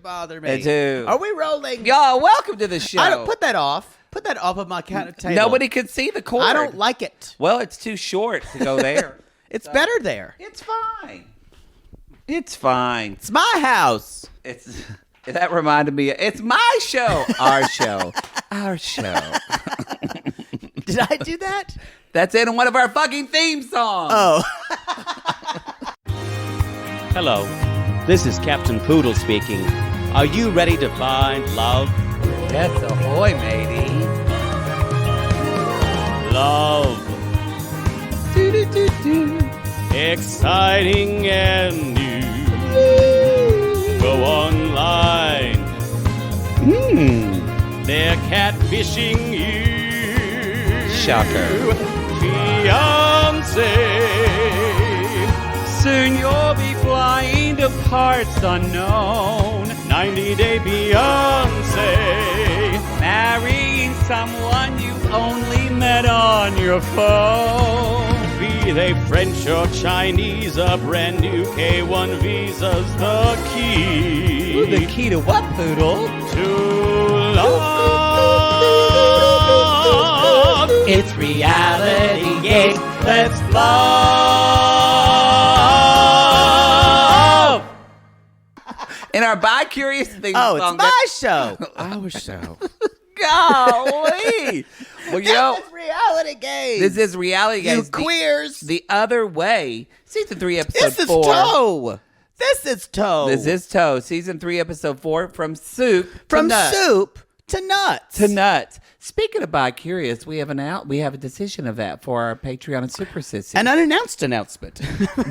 Bother me. They do. Are we rolling? Y'all, welcome to the show. I don't put that off. Put that off of my counter table. Nobody can see the cord. I don't like it. Well, it's too short to go there. It's better there. It's fine. It's fine. It's my house. It's that reminded me. It's my show. Our show. Our show. Did I do that? That's in one of our fucking theme songs. Oh. Hello, this is Captain Poodle speaking. Are you ready to find love? That's ahoy, matey. Love. Do-do-do-do. Exciting and new. Go online. They're catfishing you. Shocker. Fiancé. Soon you'll be flying to parts unknown. 90-day Beyonce. Marrying someone you've only met on your phone. Be they French or Chinese, a brand new K1 visa's the key. Ooh, the key to what, Poodle? To love. It's reality, Yes, let's love. In our bi-curious theme Oh, song. it's my show. Our show. Golly. Well, yo, This is reality game. this is reality You games. queers. The Other Way, season 3, episode This is 4. Toe. This is Toe. This is Toe, season 3, episode 4. From soup From to nuts. soup to nuts. To nuts. Speaking of bi-curious, we have a decision of that for our Patreon and Super Sissy. An unannounced announcement.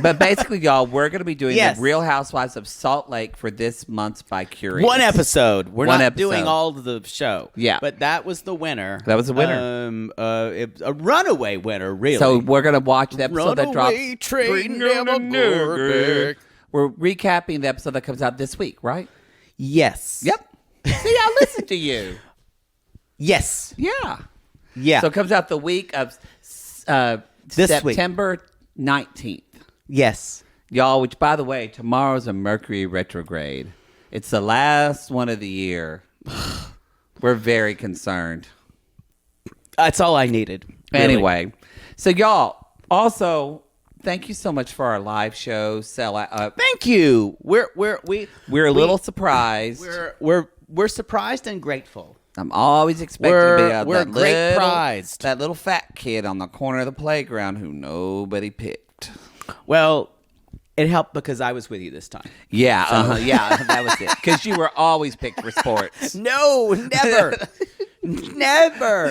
But basically, y'all, we're going to be doing Yes. the Real Housewives of Salt Lake for this month's bi-curious. One episode. We're One not episode. doing all of the show. Yeah. But that was the winner. That was the winner. A runaway winner, really. So we're going to watch the episode that drops. Runaway train never go back. We're recapping the episode that comes out this week, right? Yes. Yep. See, I listened to you. Yes. Yeah. Yeah. So it comes out the week of This week. September 19th. Yes. Y'all, which, by the way, tomorrow's a Mercury retrograde. It's the last one of the year. We're very concerned. That's all I needed. really. Anyway, so y'all, also, thank you so much for our live show. Thank you. We're a little surprised. we're surprised and grateful. I'm always expecting We're- to be we're great prized. that little fat kid on the corner of the playground who nobody picked. Well, it helped because I was with you this time. Yeah, yeah, that was it. Because you were always picked for sports. No, never. Never.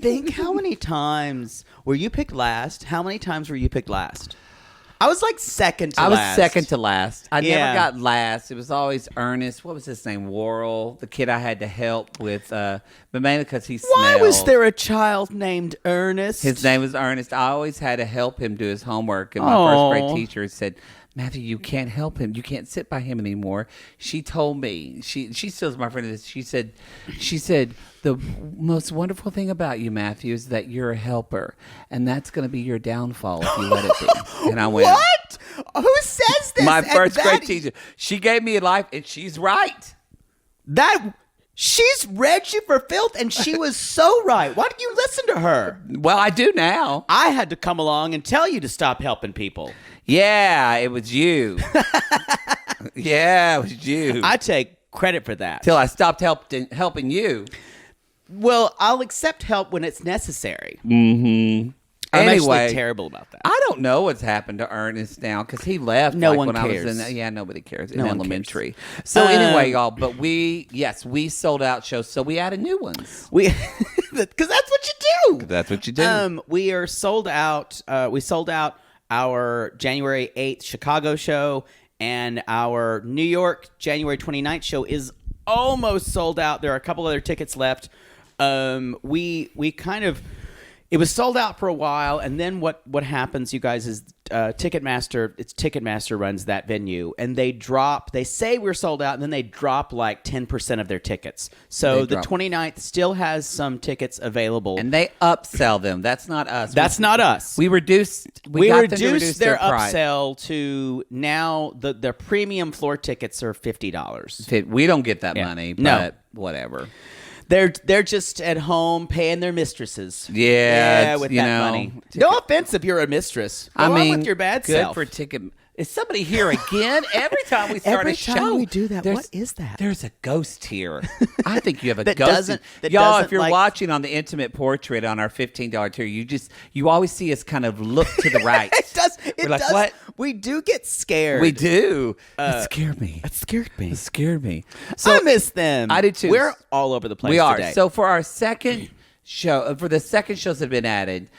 Think how many times were you picked last? How many times were you picked last? I was like second to I was last. second to last. I Yeah. never got last. It was always Ernest. What was his name? Worrell, the kid I had to help with, but mainly because he smelled. Why was there a child named Ernest? His name was Ernest. I always had to help him do his homework. And my Aw. first grade teacher said, Matthew, you can't help him. You can't sit by him anymore. She told me, she still is my friend. She said, the most wonderful thing about you, Matthew, is that you're a helper. And that's going to be your downfall if you let it be. And I went, What? Who says this? my And first that- grade teacher. She gave me a life, and she's right. She's read you for filth, and she was so right. Why did you listen to her? Well, I do now. I had to come along and tell you to stop helping people. Yeah, it was you. Yeah, it was you. I take credit for that. Till I stopped helping you. Well, I'll accept help when it's necessary. Mm-hmm. I'm Anyway, actually terrible about that. I don't know what's happened to Ernest now because he left. No like, one when cares. I was in. Nobody cares in No one elementary. So anyway, y'all. But we sold out shows, so we added new ones. Because that's what you do. That's what you do. We are sold out. We sold out our January 8th Chicago show, and our New York January 29th show is almost sold out. There are a couple other tickets left. We kind of, it was sold out for a while, and then what happens, you guys, is Ticketmaster. It's Ticketmaster runs that venue, and they say we're sold out, and then they drop like 10% of their tickets. So the 29th still has some tickets available, and they upsell them. That's not us. That's not us. We reduced. We got them to reduce their price. upsell to now the premium floor tickets are $50. We don't get that money, but whatever. They're just at home paying their mistresses. Yeah, with that money. No offense if you're a mistress. Go on with your bad good self. for ticket. Is somebody here again? Every time we start a show, every time we do that, what is that? There's a ghost here. I think you have a that ghost. Y'all, if you're watching on the intimate portrait on our $15 tier, you always see us kind of look to the right. It does. What? We do get scared. We do. It scared me. It scared me. It scared me. So I miss them. I did too. We're all over the place. We are. Today. So for our second show, for the second shows that have been added,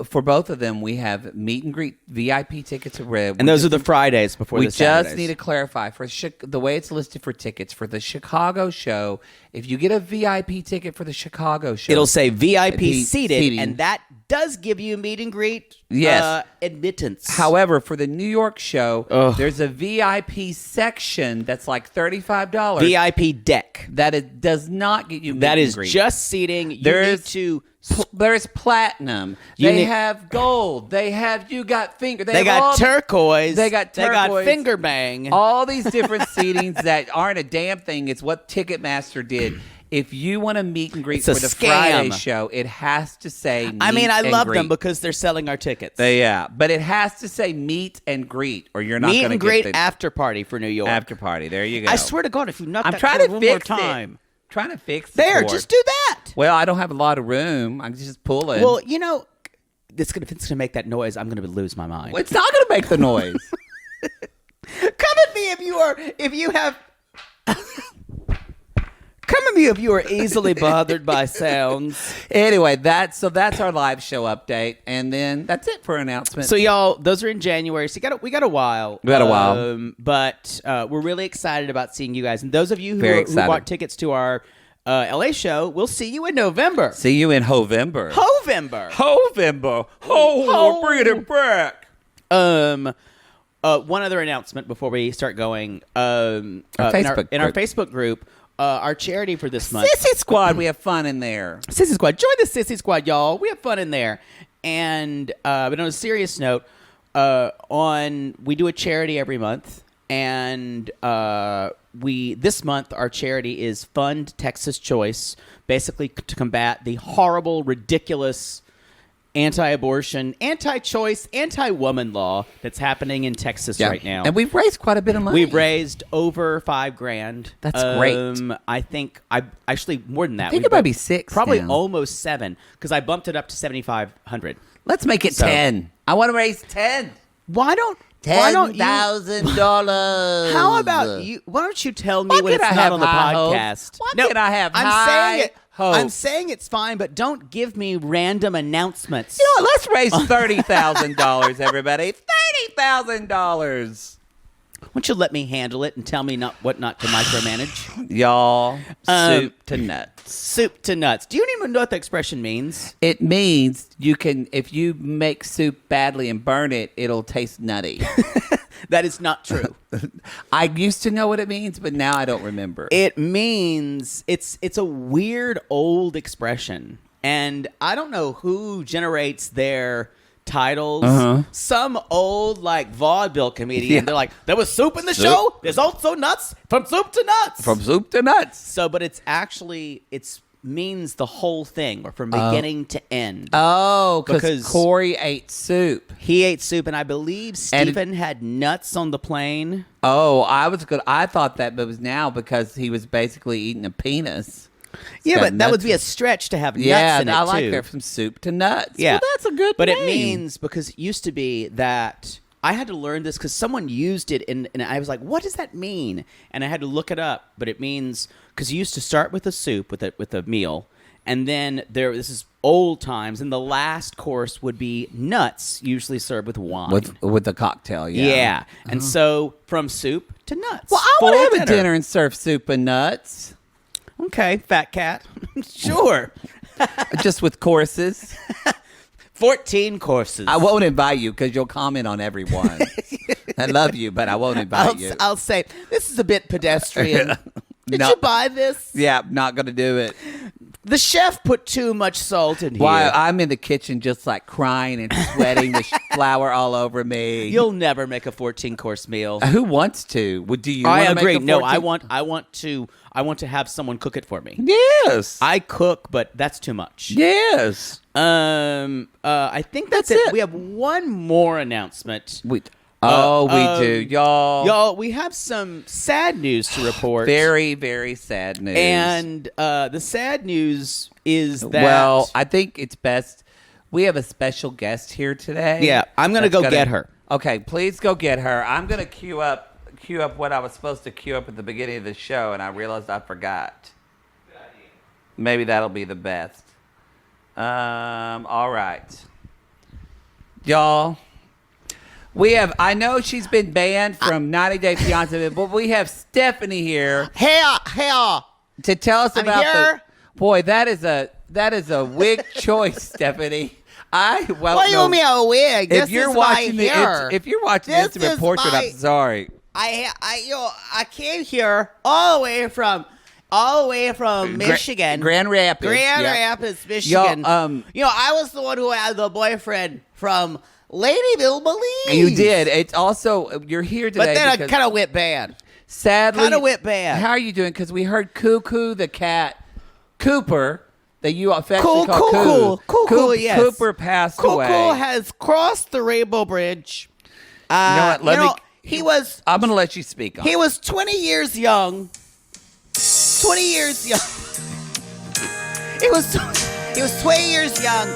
for both of them, we have meet and greet VIP tickets. And those are the Fridays before the Saturdays. We just need to clarify for the way it's listed for tickets for the Chicago show. If you get a VIP ticket for the Chicago show, it'll say VIP seating, and that does give you meet and greet admittance. However, for the New York show, there's a VIP section that's like $35. VIP deck. It does not get you meet that and is greet. just seating. There's platinum. They have gold. They have turquoise. They got turquoise. They got finger bang. All these different seatings that aren't a damn thing. It's what Ticketmaster did. If you want to meet and greet for the Friday show, it has to say meet I love greet. them because they're selling our tickets. But it has to say meet and greet, or you're not going to get meet and greet after party for New York. After party. There you go. I swear to God, if you knock that trying code to one fix more time. Trying to fix it. There, just do that. Well, I don't have a lot of room. I'm just pulling. Well, it's gonna make that noise. I'm gonna lose my mind. Well, it's not gonna make the noise. Come at me if you are easily bothered by sounds. Anyway, that's our live show update, and then that's it for announcements. So y'all, those are in January. So we got a while. But we're really excited about seeing you guys, and those of you who bought tickets to our LA show, we'll see you in November. See you in Hovember. Hovember. We're bringing it back. One other announcement before we start going. In our Facebook group. Our charity for this month, Sissy Squad. We have fun in there. Sissy Squad, join the Sissy Squad, y'all. We have fun in there. And but on a serious note, we do a charity every month, and this month our charity is Fund Texas Choice, basically to combat the horrible, ridiculous anti-abortion, anti-choice, anti-woman law that's happening in Texas right now. And we've raised quite a bit of money. We've raised over $5,000. That's great. I think actually more than that. I think it might be 6. Probably now. almost 7 because I bumped it up to $7,500. Let's make it 10. I want to raise 10. Why don't $10,000. How about you? Why don't you tell me when it's not on the podcast? Why can I have high hope? I'm saying it's fine, but don't give me random announcements. You know what? Let's raise $30,000, everybody. $30,000. Why don't you let me handle it and tell me what not to micromanage? Y'all, soup to nuts. Soup to nuts. Do you even know what the expression means? It means if you make soup badly and burn it, it'll taste nutty. That is not true. I used to know what it means, but now I don't remember. It means it's a weird old expression, and I don't know who generates their titles. Some old vaudeville comedian. They're like, there was soup in the show. There's also nuts from soup to nuts. From soup to nuts. So, but it's means the whole thing, or from beginning to end. Oh, because Corey ate soup. He ate soup, and I believe Steven had nuts on the plane. Oh, I thought that, but it was now because he was basically eating a penis. Yeah, but that would be a stretch to have nuts in it, too. Yeah, I like that, from soup to nuts. Yeah. Well, that's a good But name. it means, because it used to be that I had to learn this because someone used it, and I was like, what does that mean? And I had to look it up, but it means, because you used to start with a soup, with a meal, and then this is old times, and the last course would be nuts, usually served with wine. With a cocktail, yeah. Yeah. And so, from soup to nuts. Well, I want to have a dinner and serve soup and nuts. Okay, fat cat. Sure. Just with courses. 14 courses. I won't invite you because you'll comment on every one. I love you, but I won't invite you. I'll say, this is a bit pedestrian. Did No. you buy this? Yeah, not going to do it. The chef put too much salt in here. While I'm in the kitchen just like crying and sweating with flour all over me. You'll never make a 14-course meal. Who wants to? Do you I want to agree. make a No, 14? I want to have someone cook it for me. Yes. I cook, but that's too much. Yes. I think that's That's it. it. We have one more announcement. We do. Y'all, we have some sad news to report. Very, very sad news. And the sad news is that... Well, I think it's best. We have a special guest here today. Yeah, I'm going to go get her. Okay, please go get her. I'm going to queue up what I was supposed to queue up at the beginning of the show, and I realized I forgot. Maybe that'll be the best. All right. Y'all, I know she's been banned from 90 Day Fiancé, but we have Stephanie here Hey, to tell us I'm about here. Boy, that is a wig choice, Stephanie. What do you mean a wig? If This you're is watching my hair. if you're watching the This Intimate is Portrait, my- I'm sorry. I came here all the way from Michigan. Grand Rapids. Grand Yep. Rapids, Michigan. I was the one who had the boyfriend from Ladyville, Belize. You did. It's also you're here today. But then I because kind of went bad. sadly kinda went bad. How are you doing? Because we heard Cuckoo the cat, Cooper, that you affectionately call Cool, yes. Cooper passed away. Cool has crossed the Rainbow Bridge. You know what? I'm going to let you speak on. He was 20 years young. 20 years young. He was 20 years young.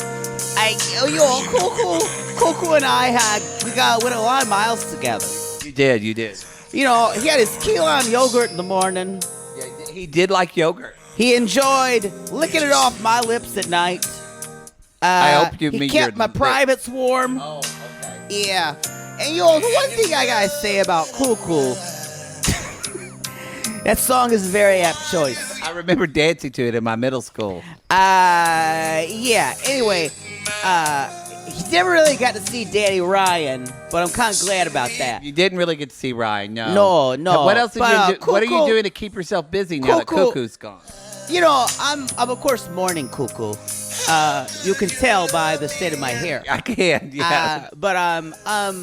Cool and I went a lot of miles together. You did. He had his key lime yogurt in the morning. Yeah, he did like yogurt. He enjoyed licking it off my lips at night. I hope you He meet kept your- my privates warm. Oh, okay. Yeah. And the one thing I gotta say about Cool, that song is a very apt choice. I remember dancing to it in my middle school. Yeah. Anyway, he never really got to see Daddy Ryan, but I'm kind of glad about that. You didn't really get to see Ryan, no. No. What else? But, What are you Cuckoo- doing to keep yourself busy now that Cuckoo- Cuckoo's gone? I'm of course mourning Cuckoo. You can tell by the state of my hair. I can, yeah. But I'm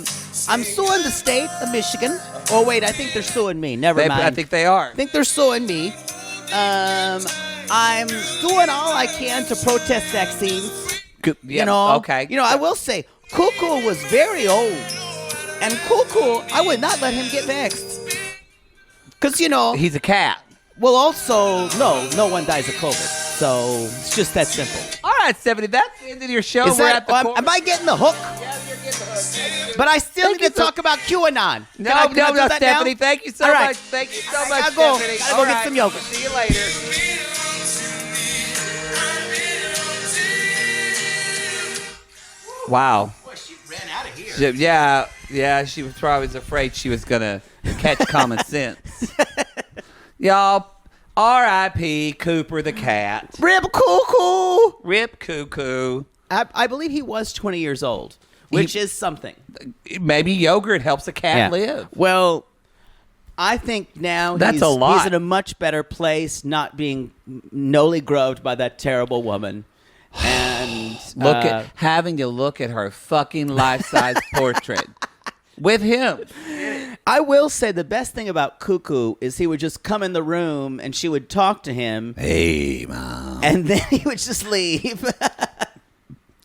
suing the state of Michigan. Oh wait, I think they're suing me. Never mind. I think they are. I think they're suing me. I'm doing all I can to protest vaccines. Yeah, okay. I will say, Cuckoo was very old, and Cuckoo, I would not let him get vaxxed. Because He's a cat. well, also no one dies of COVID. So it's just that simple. All right, Stephanie, that's the end of your show. Is We're that, at the corner. am I getting the hook? Yes, you're getting the hook. But I still Thank need to you so- talk about QAnon. No, Can I do that Stephanie. now? Thank you so All right. much. Thank you so I much, gotta go. Stephanie. Gotta go All get right. some yogurt. See you later. Wow. Boy, she ran out of here. Yeah, she was probably afraid she was going to catch common sense. Y'all, R.I.P. Cooper the cat. Rip Cuckoo. Rip Cuckoo. I believe he was 20 years old, which is something. Maybe yogurt helps a cat live. Well, I think now That's a lot. he's in a much better place, not being nolly groved by that terrible woman. And Having to look at her fucking life-size portrait with him. I will say the best thing about Cuckoo is he would just come in the room and she would talk to him. Hey, Mom. And then he would just leave.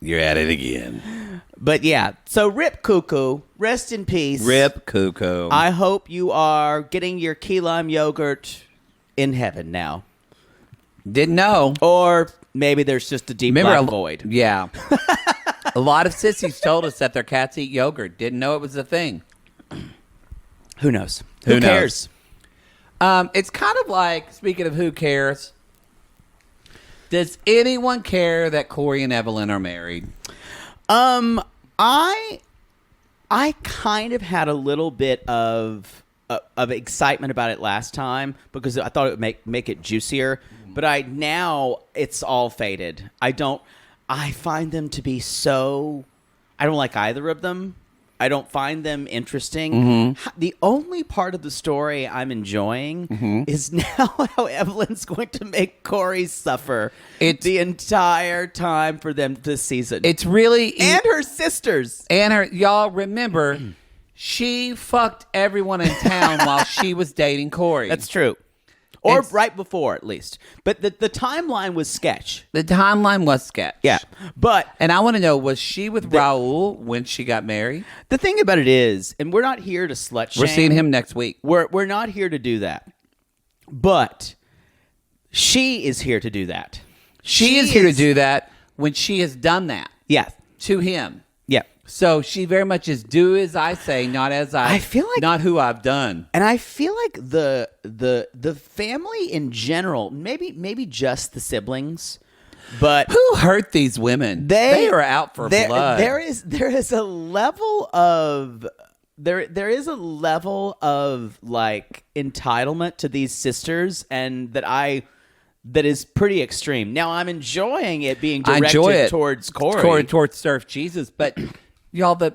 You're at it again. But yeah, so Rip Cuckoo, rest in peace. Rip Cuckoo. I hope you are getting your key lime yogurt in heaven now. Didn't know. Or maybe there's just a deep black void. Yeah. A lot of sissies told us that their cats eat yogurt. Didn't know it was a thing. Who knows? Who knows? Cares? It's kind of like, speaking of who cares, does anyone care that Corey and Evelyn are married? I kind of had a little bit of excitement about it last time because I thought it would make it juicier. But now it's all faded. I I find them to be so. I don't like either of them. I don't find them interesting. The only part of the story I'm enjoying is now how Evelyn's going to make Corey suffer the entire time for them this season. It's really... And her sisters. And her... Y'all remember, she fucked everyone in town while she was dating Corey. That's true. Or right before, at least. But the timeline was sketch. The timeline was sketch. Yeah. But... And I want to know, was she with Raul when she got married? The thing about it is, and we're not here to slut shame. We're seeing him next week. We're not here to do that. But she is here to do that. She is here to do that when she has done that. Yeah. To him. Yeah. So she very much is do as I say, not as I feel like, not who I've done. And I feel like the family in general, maybe just the siblings, but who hurt these women? They are out for blood. There is a level of there is a level of like entitlement to these sisters, and that is pretty extreme. Now I'm enjoying it being directed towards Corey. Towards Surf Jesus, but y'all, the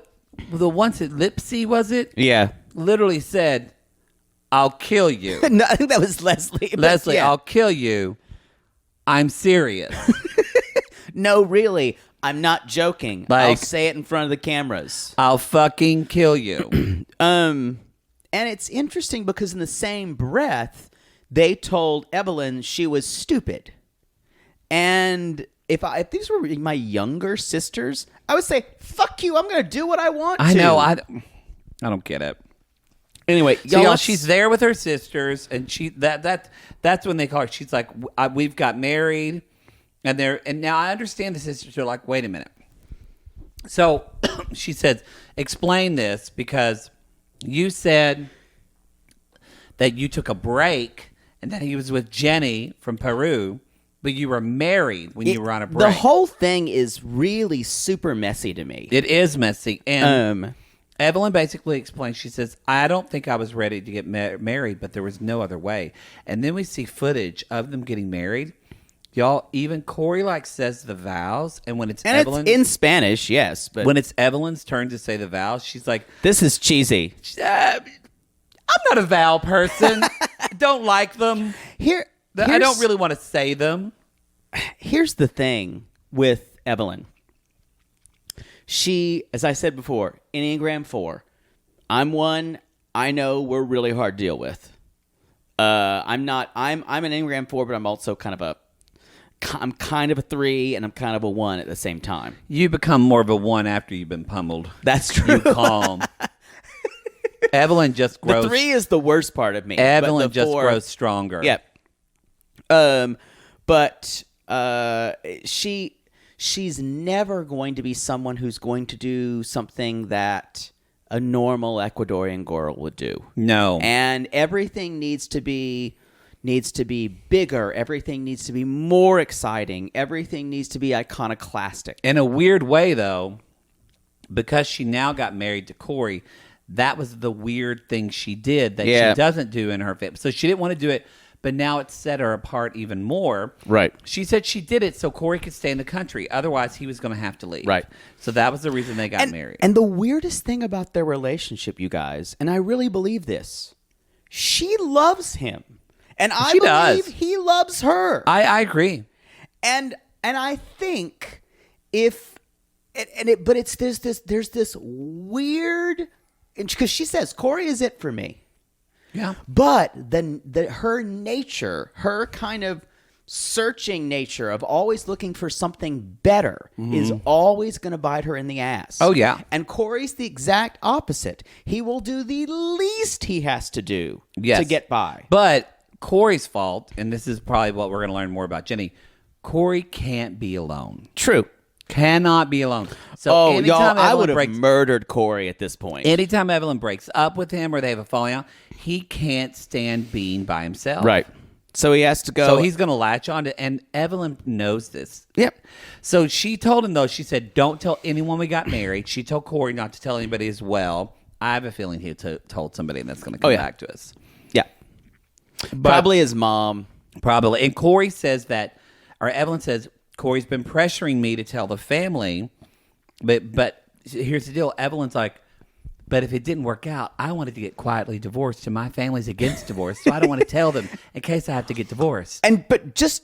ones at Lipsy, was it? Yeah. Literally said, I'll kill you. No, I think that was Leslie. Leslie, yeah. I'll kill you. I'm serious. No, really. I'm not joking. Like, I'll say it in front of the cameras. I'll fucking kill you. And it's interesting because in the same breath, they told Evelyn she was stupid. And if these were my younger sisters, I would say, fuck you, I'm going to do what I want to. I know. I don't get it. Anyway, so y'all, she's there with her sisters, and that's when they call her. She's like, we've got married, and now I understand the sisters are like, wait a minute. So she says, explain this, because you said that you took a break and that he was with Jenny from Peru, but you were married when you were on a break. The whole thing is really super messy to me. It is messy. And Evelyn basically explains, she says, I don't think I was ready to get married, but there was no other way. And then we see footage of them getting married. Y'all, even Corey says the vows, and when it's Evelyn, it's in Spanish, yes, but when it's Evelyn's turn to say the vows, she's like, this is cheesy. I'm not a vow person. I don't like them. I don't really want to say them. Here's the thing with Evelyn. She, as I said before, Enneagram 4. I'm one. I know we're really hard to deal with. I'm an Enneagram 4, but I'm also kind of a 3 and I'm kind of a 1 at the same time. You become more of a 1 after you've been pummeled. That's true. You calm. Evelyn just grows. The 3 is the worst part of me. Evelyn just grows stronger. Yeah. But she's never going to be someone who's going to do something that a normal Ecuadorian girl would do. No. And everything needs to be bigger. Everything needs to be more exciting. Everything needs to be iconoclastic. In a weird way, though, because she now got married to Corey, that was the weird thing she did that she doesn't do in her family. So she didn't want to do it, but now it set her apart even more. Right. She said she did it so Corey could stay in the country. Otherwise, he was going to have to leave. Right. So that was the reason they got married. And the weirdest thing about their relationship, you guys, and I really believe this, she loves him. And I believe he loves her. I agree. And I think there's this weird, because she says Corey is it for me. Yeah. But her nature, her kind of searching nature of always looking for something better is always going to bite her in the ass. Oh, yeah. And Corey's the exact opposite. He will do the least he has to do to get by. But Corey's fault, and this is probably what we're going to learn more about Jenny, Corey can't be alone. True. Cannot be alone. So y'all, I would have murdered Corey at this point. Anytime Evelyn breaks up with him or they have a falling out, he can't stand being by himself. Right. So he has to go. So he's going to latch on to, and Evelyn knows this. Yep. So she told him, though, she said, don't tell anyone we got married. She told Corey not to tell anybody as well. I have a feeling he told somebody, and that's going to come back to us. Yeah. Probably his mom. Probably. And Corey says that, or Evelyn says, Corey's been pressuring me to tell the family, but here's the deal. Evelyn's like, but if it didn't work out, I wanted to get quietly divorced, and my family's against divorce, so I don't want to tell them in case I have to get divorced. But just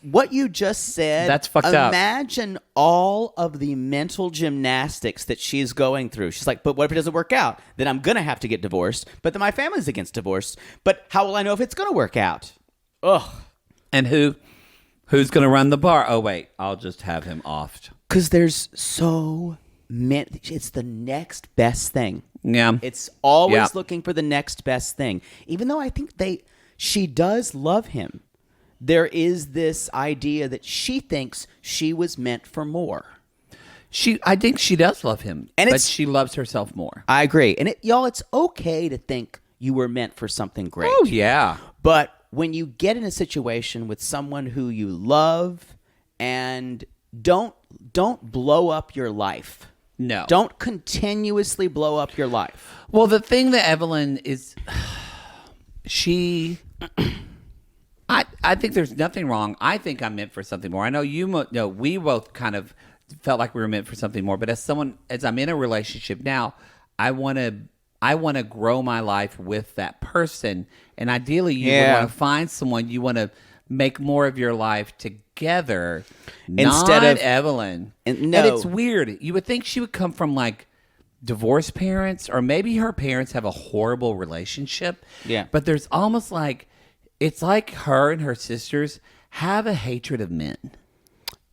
what you just said, That's fucked up. Imagine all of the mental gymnastics that she's going through. She's like, but what if it doesn't work out? Then I'm going to have to get divorced, but then my family's against divorce. But how will I know if it's going to work out? Ugh. And who's going to run the bar? Oh, wait, I'll just have him offed. Because there's so many. It's the next best thing. Yeah. It's always looking for the next best thing. Even though I think she does love him, there is this idea that she thinks she was meant for more. I think she does love him, and but she loves herself more. I agree. And y'all, it's okay to think you were meant for something great. Oh, yeah. But when you get in a situation with someone who you love, and don't blow up your life. No. Don't continuously blow up your life. Well, the thing that Evelyn is, I think there's nothing wrong. I think I'm meant for something more. I know we both kind of felt like we were meant for something more. But as I'm in a relationship now, I want to grow my life with that person. And ideally, you would want to find someone, you want to make more of your life together instead of Evelyn. And it's weird. You would think she would come from like divorced parents, or maybe her parents have a horrible relationship. Yeah. But there's almost like, it's like her and her sisters have a hatred of men.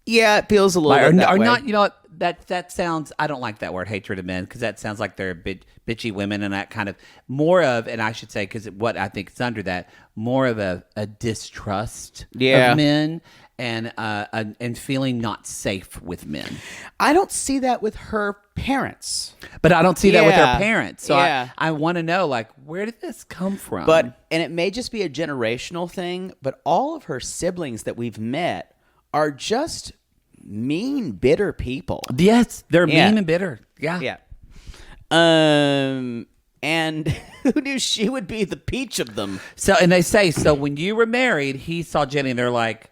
Yeah, it feels a little bit that way. Not, you know what? That sounds, I don't like that word, hatred of men, because that sounds like they're bitchy women, and that kind of more of, and I should say, because what I think is under that, more of a distrust of men and feeling not safe with men. I don't see that with her parents. But I don't see that with her parents. So I want to know, like, where did this come from? And it may just be a generational thing, but all of her siblings that we've met are just mean, bitter people. Yes, they're mean and bitter. Yeah. Yeah. And who knew she would be the peach of them? So, and they say, so when you were married, he saw Jenny, and they're like,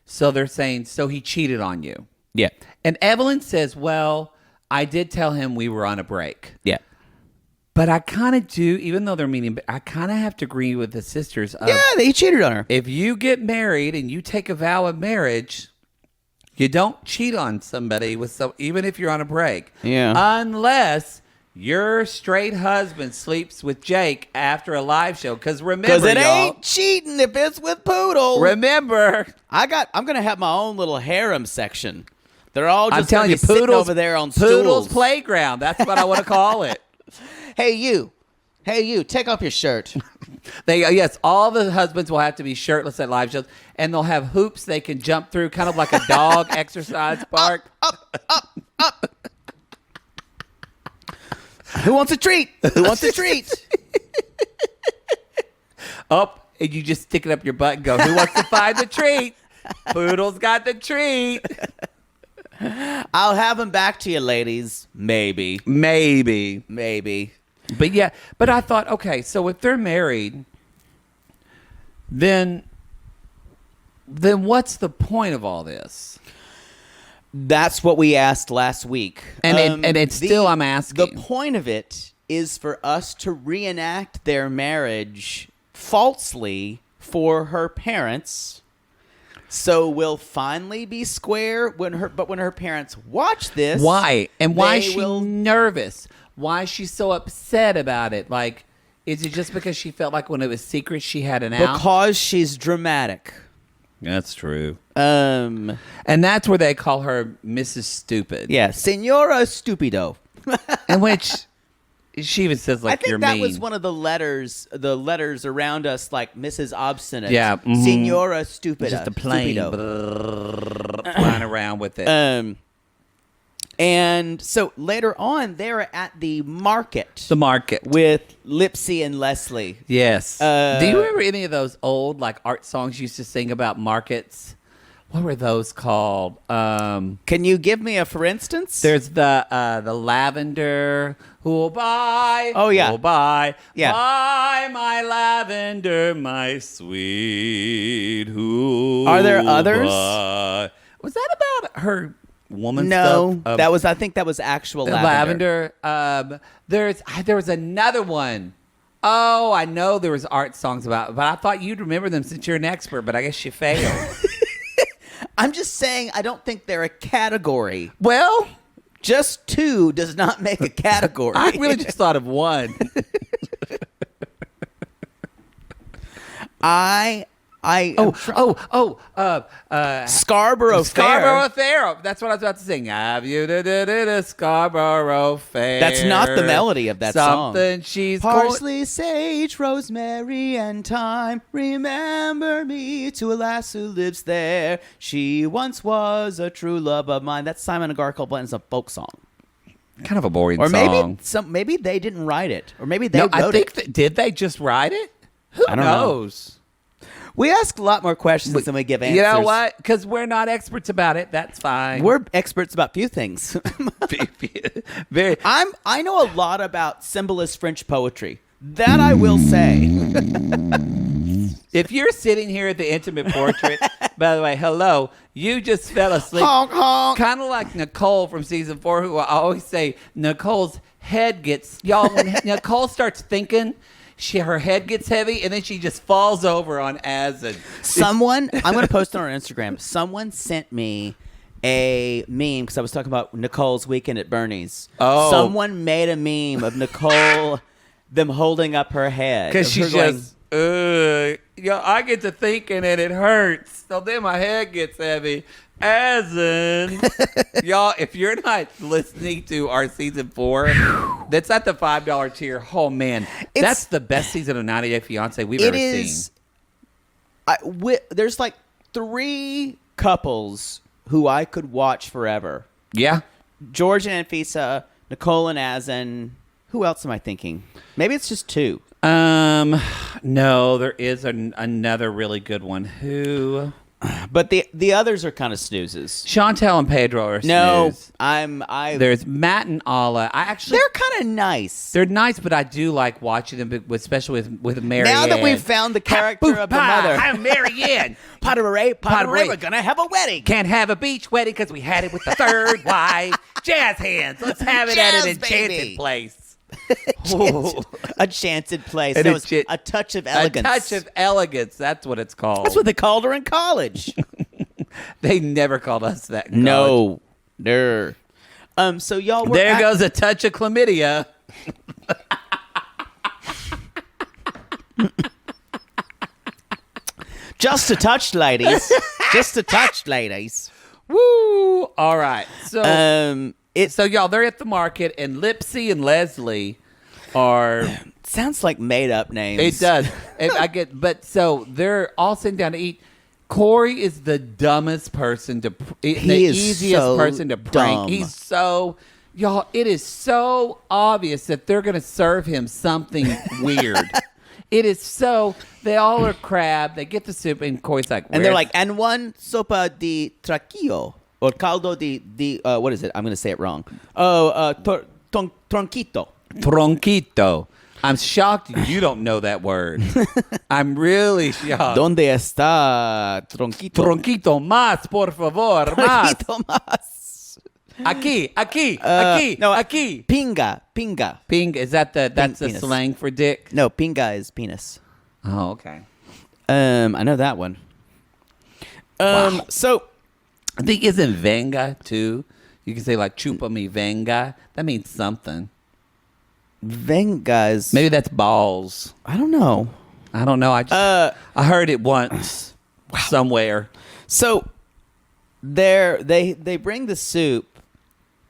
so they're saying, so he cheated on you. Yeah. And Evelyn says, well, I did tell him we were on a break. Yeah. But I kind of do, even though they're meaning, I kind of have to agree with the sisters. They cheated on her. If you get married and you take a vow of marriage, you don't cheat on somebody even if you're on a break. Yeah. Unless your straight husband sleeps with Jake after a live show. Because remember, because it ain't cheating if it's with Poodle. Remember, I'm gonna have my own little harem section. They're all just telling you, sitting over there on stools. Poodle's playground. That's what I want to call it. Hey you, take off your shirt. Yes, all the husbands will have to be shirtless at live shows, and they'll have hoops they can jump through, kind of like a dog exercise park. Up. Who wants a treat? Up, and you just stick it up your butt and go, who wants to find the treat? Poodle's got the treat. I'll have them back to you, ladies. Maybe. But yeah, but I thought, okay, so if they're married, then what's the point of all this? That's what we asked last week. And it's still I'm asking. The point of it is for us to reenact their marriage falsely for her parents. So we'll finally be square when her parents watch this. Why? And why is she nervous? Why is she so upset about it? Like, is it just because she felt like when it was secret she had an out? Because she's dramatic. That's true. And that's where they call her Mrs. Stupid. Yeah, Senora Stupido. In which she even says, like, you're mean. I think that was one of the letters around us, like Mrs. Obstinate. Yeah. Mm-hmm. Senora Stupida. Just a plane flying around with it. And so later on, they're at the market. The market. With Lipsy and Leslie. Yes. Do you remember any of those old, like, art songs you used to sing about markets? What were those called? Can you give me a for instance? There's the lavender. Who'll buy? Oh, yeah. Who'll buy? Yeah. Buy my lavender, my sweet. Who'll Are there others? buy? Was that about her woman No, stuff? that was. I think that was actual lavender. There was another one. Oh, I know there was art songs about it, but I thought you'd remember them since you're an expert, but I guess you failed. I'm just saying, I don't think they're a category. Well, Just two does not make a category. I really just thought of one. Scarborough Fair. Fair. That's what I was about to sing. Have you Scarborough Fair? That's not the melody of that song. Something she's Parsley, sage, rosemary, and thyme. Remember me to a lass who lives there. She once was a true love of mine. That's Simon and Garfunkel, and it's a folk song. kind of a boring Or song. maybe they didn't write it, or maybe they wrote I think it. did they just write it? Who I don't know. knows? We ask a lot more questions than we give answers. You know what? Because we're not experts about it. That's fine. We're experts about few things. Very. I know a lot about symbolist French poetry. That I will say. If you're sitting here at the intimate portrait, by the way, hello, you just fell asleep. Honk, honk. Kind of like Nicole from season 4, who I always say Nicole's head gets, y'all, when Nicole starts thinking, her head gets heavy, and then she just falls over on acid. Someone, I'm going to post it on our Instagram. Someone sent me a meme because I was talking about Nicole's weekend at Bernie's. Oh. Someone made a meme of Nicole, them holding up her head. Because of she's her going, just, I get to thinking and it hurts. So then my head gets heavy. As in, y'all, if you're not listening to our season 4, that's at the $5 tier. Oh, man. That's the best season of 90 Day Fiancé we've ever seen. There's like 3 couples who I could watch forever. Yeah. George and Anfisa, Nicole and Azan. Who else am I thinking? Maybe it's just 2. No, there is another really good one. Who? But the others are kind of snoozes. Chantel and Pedro are No, snooze. There's There's Matt and Alla. they're kind of nice. They're nice, but I do like watching them, especially with Mary Now that Ann. we've found the character of the mother. I'm Mary Ann. Potteray, Potteray. we're gonna have a wedding. Can't have a beach wedding because we had it with the third wife. Jazz hands. Let's have it at an Jazz, enchanted baby. place. A chanted place. And That was it's a touch of elegance. A touch of elegance. That's what it's called. That's what they called her in college. They never called us that in No. college. So y'all were There goes a touch of chlamydia. Just a touch, ladies. Just a touch, ladies. Woo! All right. So, It so y'all, they're at the market, and Lipsy and Leslie are. sounds like made up names. It does. But so they're all sitting down to eat. Corey is the dumbest person the is easiest so person to prank. dumb. He's so, y'all, it is so obvious that they're going to serve him something weird. It is so, they all are crab. They get the soup, and Corey's like, And they're like, and one sopa di trachio. Or caldo di what is it? I'm going to say it wrong. Tronquito. Tronquito. I'm shocked you don't know that word. I'm really shocked. ¿Dónde está tronquito? Tronquito más, por favor, más. Tronquito más. Aquí. No, aquí. Pinga. Ping, is that that's the penis. slang for dick? No, pinga is penis. Oh, okay. I know that one. Wow. So I think isn't venga too? You can say like chupa mi venga. That means something. venga is Maybe that's balls. I don't know. I don't know. I heard it once somewhere. So they bring the soup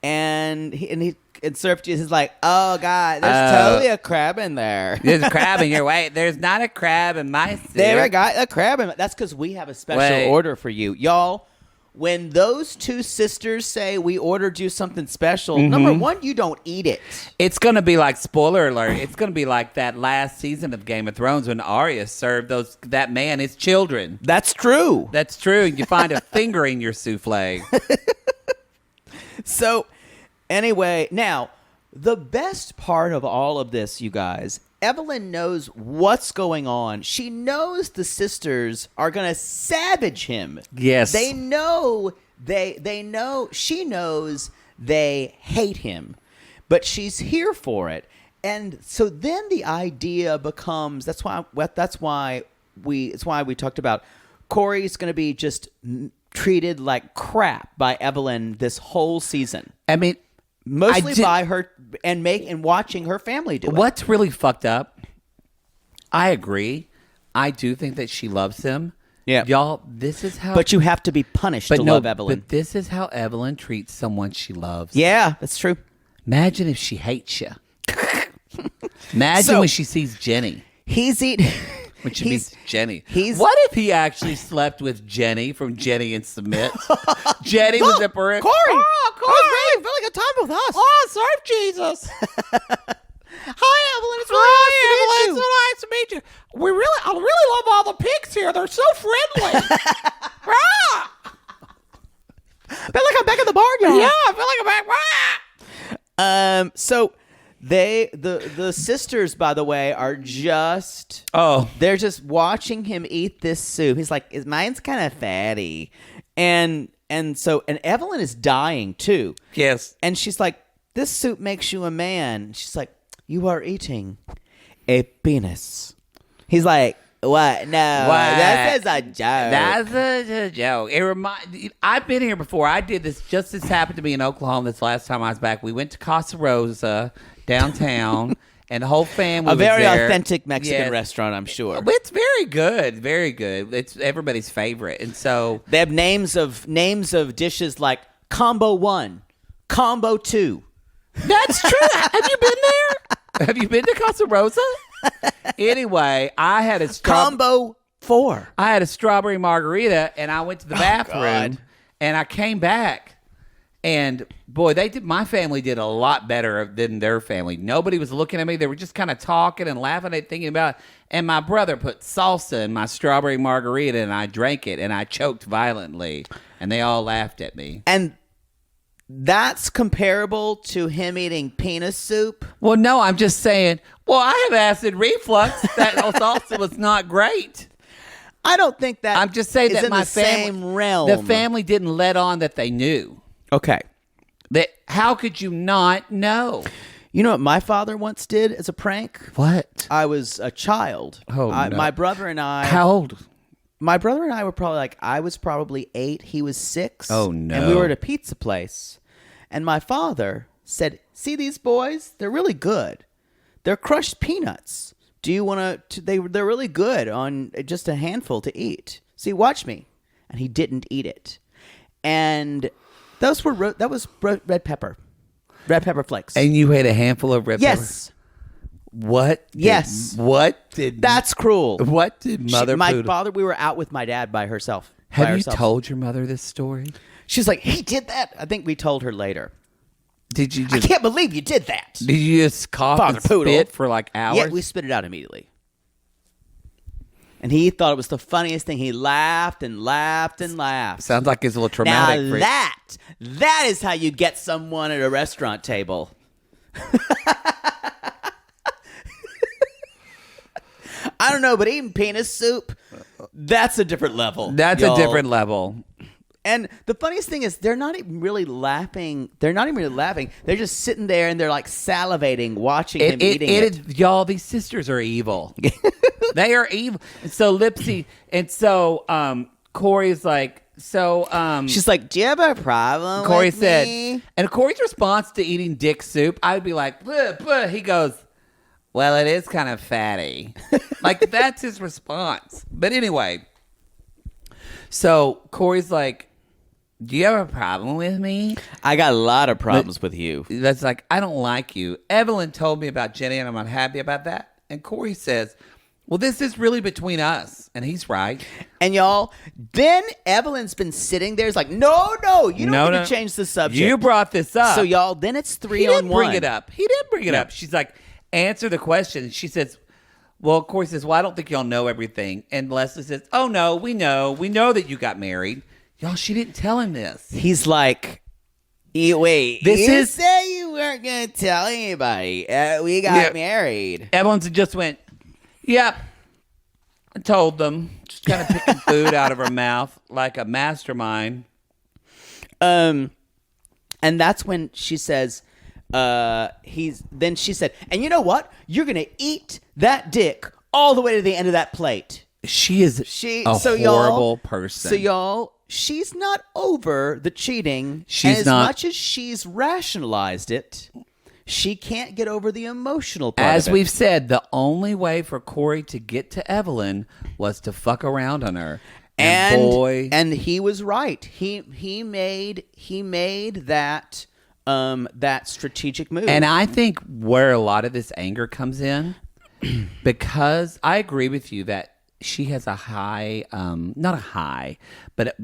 and he served you. He's like, oh god, there's totally a crab in there. There's a crab in your way. There's not a crab in my soup. There I got a crab in. That's because we have a special order for you, y'all. When those 2 sisters say we ordered you something special, number 1, you don't eat it. It's going to be like, spoiler alert, it's going to be like that last season of Game of Thrones when Arya served that man his children. That's true. That's true. You find a finger in your souffle. So, anyway, now, the best part of all of this, you guys, Evelyn knows what's going on. She knows the sisters are going to savage him. Yes. They know they know, she knows they hate him, but she's here for it. And so then the idea becomes, that's why we talked about Corey's going to be just treated like crap by Evelyn this whole season. I mean, mostly by her and watching her family do it. What's really fucked up? I agree. I do think that she loves him. Yeah, y'all. This is how. But you have to be punished to love Evelyn. But this is how Evelyn treats someone she loves. Yeah, that's true. Imagine if she hates you. Imagine when she sees Jenny. He's eating. When she meets Jenny. What if he actually slept with Jenny from Jenny and Submit? Jenny was at Corey. Corey. Oh, Corey. Really good time with us. Oh, serve Jesus. Hi, Evelyn. It's really nice to meet you. It's so nice to meet you. I really love all the pigs here. They're so friendly. I feel like I'm back in the barnyard. Yeah, I feel like I'm back. So the sisters, by the way, are just they're just watching him eat this soup. He's like, mine's kind of fatty, and Evelyn is dying too. Yes, and she's like, this soup makes you a man. She's like, you are eating a penis. He's like, what? No, that is a joke. That's a joke. I've been here before. I did this. Just this happened to me in Oklahoma. This last time I was back, we went to Casa Rosa downtown, and the whole family. A very was there. authentic Mexican restaurant, I'm sure. It's very good, very good. It's everybody's favorite, and so they have names of dishes like Combo 1, Combo 2. That's true. Have you been there? Have you been to Casa Rosa? Anyway, I had a Combo 4. I had a strawberry margarita, and I went to the bathroom, and I came back, and boy, my family did a lot better than their family. Nobody was looking at me. They were just kind of talking and laughing and thinking about it. And my brother put salsa in my strawberry margarita, and I drank it, and I choked violently, and they all laughed at me. And that's comparable to him eating penis soup? Well, no, I'm just saying, I have acid reflux. That salsa was not great. I don't think that I'm just saying is that in my the family, same realm. The family didn't let on that they knew. Okay. How could you not know? You know what my father once did as a prank? What? I was a child. No. My brother and I... How old? My brother and I were probably I was probably 8. He was 6. Oh, no. And we were at a pizza place. And my father said, see these boys? They're really good. They're crushed peanuts. Do you want to... They're really good on just a handful to eat. See, watch me. And he didn't eat it. And that was red pepper. Red pepper flakes. And you had a handful of red pepper? Yes. What? That's cruel. What did Mother my Poodle... father, we were out with my dad by herself. Have you told your mother this story? She's like, he did that. I think we told her later. Did you I can't believe you did that. Did you just cough Father and Poodle. spit for like hours? Yeah, we spit it out immediately. And he thought it was the funniest thing. He laughed and laughed and laughed. Sounds like it's a little traumatic. Now for that is how you get someone at a restaurant table. I don't know, but eating penis soup, that's a different level. That's a different level. And the funniest thing is they're not even really laughing. They're just sitting there and they're like salivating, watching him eating it. Y'all, these sisters are evil. They are evil. And so Lipsy, and so Corey's like, she's like, do you have a problem Corey with said, me? and Corey's response to eating dick soup, I would be like, bleh, bleh. He goes, well, it is kind of fatty. Like, that's his response. But anyway, so Corey's like, do you have a problem with me? I got a lot of problems with you. That's like, I don't like you. Evelyn told me about Jenny, and I'm unhappy about that. And Corey says, well, this is really between us. And he's right. And y'all, then Evelyn's been sitting there. It's like, no, you don't need to change the subject. You brought this up. So y'all, then it's 3 he on didn't 1. bring it up. He didn't bring it up. She's like, answer the question. She says, well, Corey says, well, I don't think y'all know everything. And Leslie says, oh, no, we know. We know that you got married. Y'all, she didn't tell him this. He's like, wait, you say you weren't going to tell anybody. We got married. Evelyn just went, yep. I told them. Just kind of picking food out of her mouth like a mastermind. And that's when she says, she said, and you know what? You're going to eat that dick all the way to the end of that plate. She is a horrible person. So y'all, she's not over the cheating. She's as not. Much as she's rationalized it, she can't get over the emotional part As of it. we've said, the only way for Corey to get to Evelyn was to fuck around on her. And he was right. He made that that strategic move. And I think where a lot of this anger comes in, because I agree with you that she has a high, not a high, but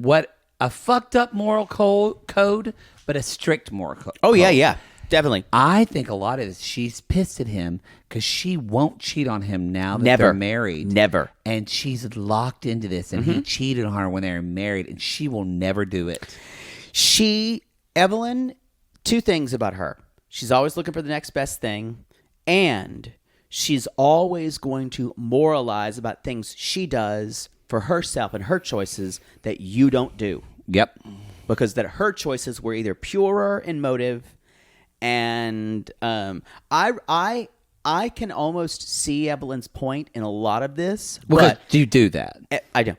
a fucked up moral code, but a strict moral code. Oh, yeah. Definitely. I think a lot of this, she's pissed at him because she won't cheat on him now that they're married. Never. And she's locked into this, and he cheated on her when they were married, and she will never do it. Evelyn, two things about her. She's always looking for the next best thing, and she's always going to moralize about things she does for herself and her choices that you don't do. Yep. Because that her choices were either purer in motive, and I can almost see Evelyn's point in a lot of this. Because but you do that. I do.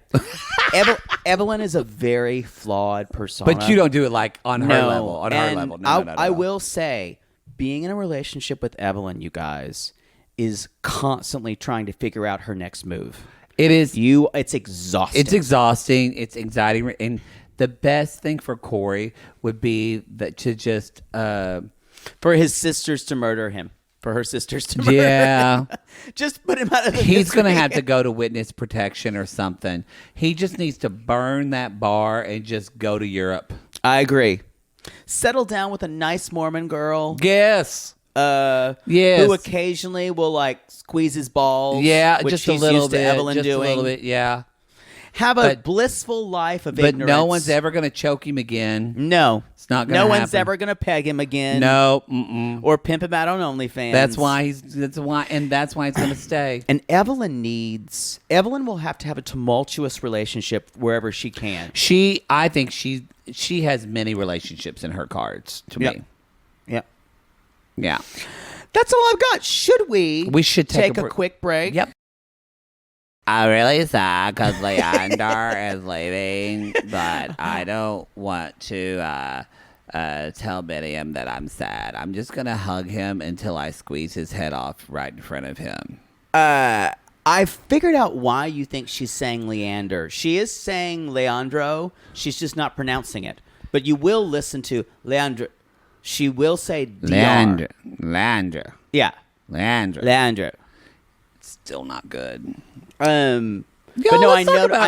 Evelyn is a very flawed persona. But you don't do it like on her level. On her And level. No. I will say, being in a relationship with Evelyn, you guys, is constantly trying to figure out her next move. It is. It's exhausting. It's exhausting. It's anxiety. And the best thing for Corey would be that to just for his sisters to murder him. For her sisters to murder him. Just put him out of the He's misery. going to have to go to witness protection or something. He just needs to burn that bar and just go to Europe. I agree. Settle down with a nice Mormon girl. Yes. Yes. Who occasionally will like squeeze his balls. Yeah, which just a he's little used bit. to Evelyn Just doing. a little bit, yeah. Have a blissful life of But ignorance. no one's ever going to choke him again. No. It's not going to happen. No one's ever going to peg him again. No. Mm-mm. Or pimp him out on OnlyFans. That's why he's going to stay. And Evelyn will have to have a tumultuous relationship wherever she can. I think she has many relationships in her cards to me. Yep. Yeah. That's all I've got. Should we? We should take a quick break. Yep. I really sad because Leander is leaving, but I don't want to tell Miriam that I'm sad. I'm just going to hug him until I squeeze his head off right in front of him. I figured out why you think she's saying Leander. She is saying Leandro. She's just not pronouncing it. But you will listen to Leandro. She will say DR. Leander. Yeah. Leander. Still not good. But no, I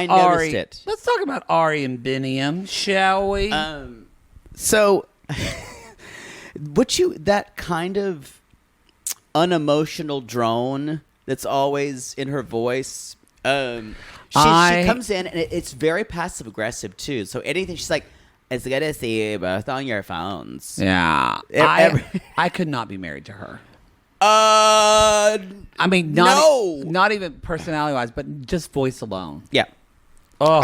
noticed it. Let's talk about Ari and Biniam, shall we? So, that kind of unemotional drone that's always in her voice. She comes in and it's very passive aggressive too. So anything she's like, "It's good to see you both on your phones." Yeah, I could not be married to her. I mean, not even personality-wise, but just voice alone. Yeah. Oh.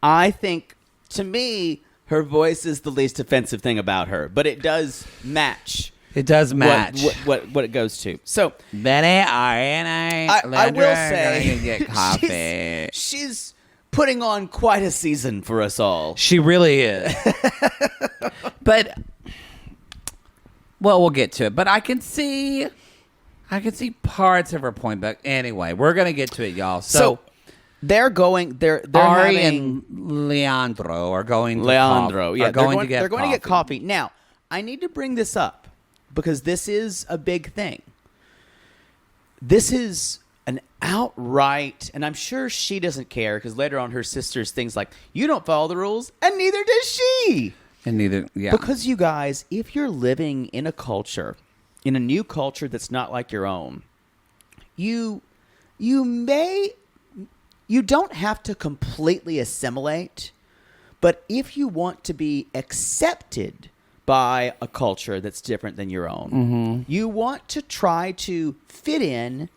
I think, to me, her voice is the least offensive thing about her, but it does match. It does match what it goes to. So, Bini, Ari, and I will say, get coffee. She's putting on quite a season for us all. She really is. But. Well, we'll get to it, but I can see parts of her point. But anyway, we're gonna get to it, y'all. So they're Ari and Leandro are going to they're going to get coffee. Now, I need to bring this up because this is a big thing. This is an outright, and I'm sure she doesn't care because later on her sister's things like, "You don't follow the rules," and neither does she. And neither, yeah. Because you guys, if you're living in a culture, in a new culture that's not like your own, you don't have to completely assimilate, but if you want to be accepted by a culture that's different than your own, you want to try to fit in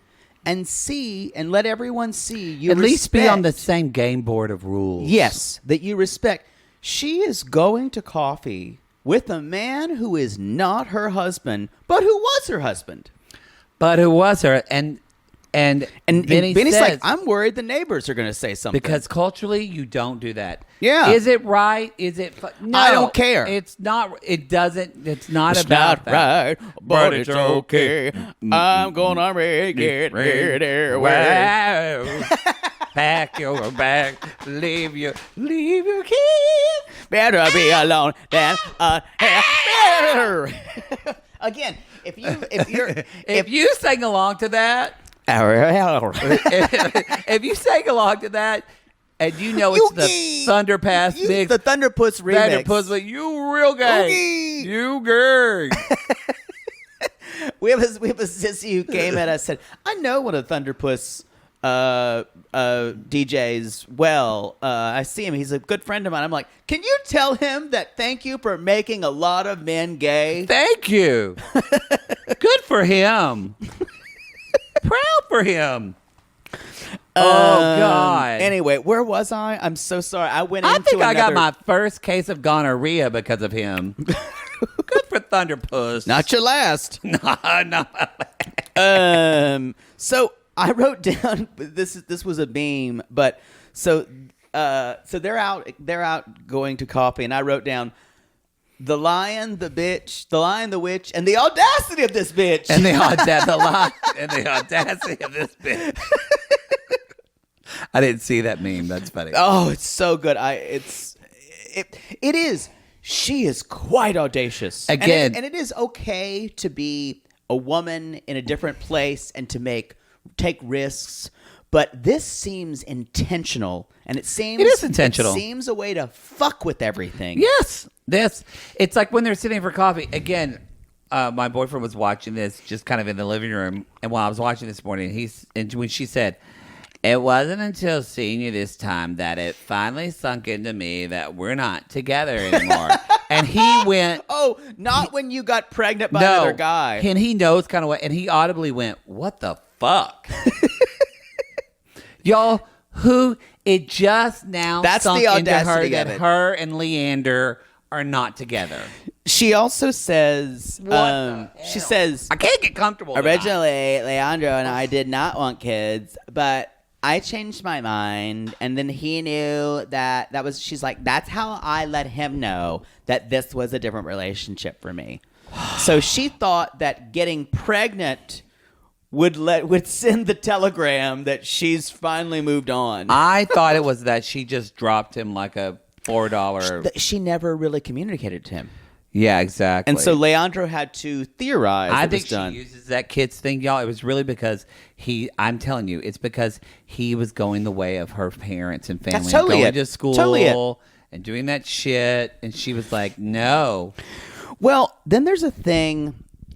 and see and let everyone see you at least be on the same game board of rules. Yes, that you respect. She is going to coffee with a man who is not her husband, but who was her husband. But who was her? And Bini Benny's says, like, I'm worried the neighbors are going to say something. because culturally, you don't do that. Yeah. Is it right? Is it? No, I don't care. It's not. It doesn't. It's not It's about not that. right, but it's okay. I'm gonna make it their way. Wow. Pack your bag. Leave your keys. Better be alone than better. Again, if you sang along to that, if you sang along to that, and you know it's the Thunderpass mix, the Thunderpuss remix. Thunderpuss, but you real gay, you gay. we have a sissy who came at us and said, I know one of the Thunderpuss DJs well. I see him. He's a good friend of mine. I'm like, can you tell him that thank you for making a lot of men gay? Thank you. Good for him. Proud for him. Oh God. Anyway, where was I? I'm so sorry. I got my first case of gonorrhea because of him. Good for Thunderpuss. Not your last. No. So I wrote down this was a beam, but so they're out going to coffee, and I wrote down the lion, the bitch, the lion, the witch, and the audacity of this bitch. And the audacity of this bitch. I didn't see that meme. That's funny. Oh, it's so good. It is. She is quite audacious. Again. And it is okay to be a woman in a different place and to take risks. But this seems intentional, and it is intentional. It seems a way to fuck with everything. Yes, it's like when they're sitting for coffee. Again, my boyfriend was watching this just kind of in the living room, and while I was watching this morning, when she said, "It wasn't until seeing you this time that it finally sunk into me that we're not together anymore." And he went, "Oh, when you got pregnant by another guy." And he knows kind of what, and he audibly went, "What the fuck?" Y'all, it just now That's sunk the into her audacity that of it. her and Leander are not together. She also says, she says, I can't get comfortable with originally, Leandro and I did not want kids, but I changed my mind. And then he knew she's like, that's how I let him know that this was a different relationship for me. So she thought that getting pregnant would send the telegram that she's finally moved on. I thought it was that she just dropped him like a $4. She never really communicated to him. Yeah, exactly. And so Leandro had to theorize. I think she uses that kids thing, y'all. It was really because I'm telling you, it's because he was going the way of her parents and family. That's totally going it. to school Totally and doing that shit. And she was like, no. Well, then there's a thing,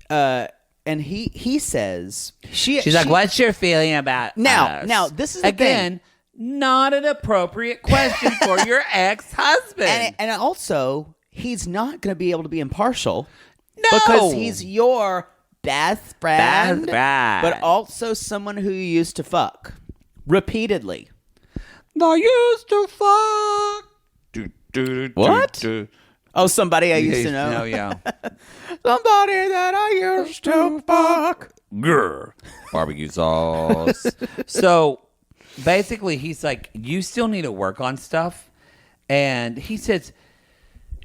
and he says she's like, what's your feeling about us? Now this is the again thing. Not an appropriate question for your ex-husband. And also, he's not going to be able to be impartial. No, because he's your best friend, but also someone who you used to fuck repeatedly. I used to fuck. What? Oh, somebody I used to know. No, yeah. Somebody that I used to fuck. Grr. Barbecue sauce. So basically, he's like, you still need to work on stuff. And he says,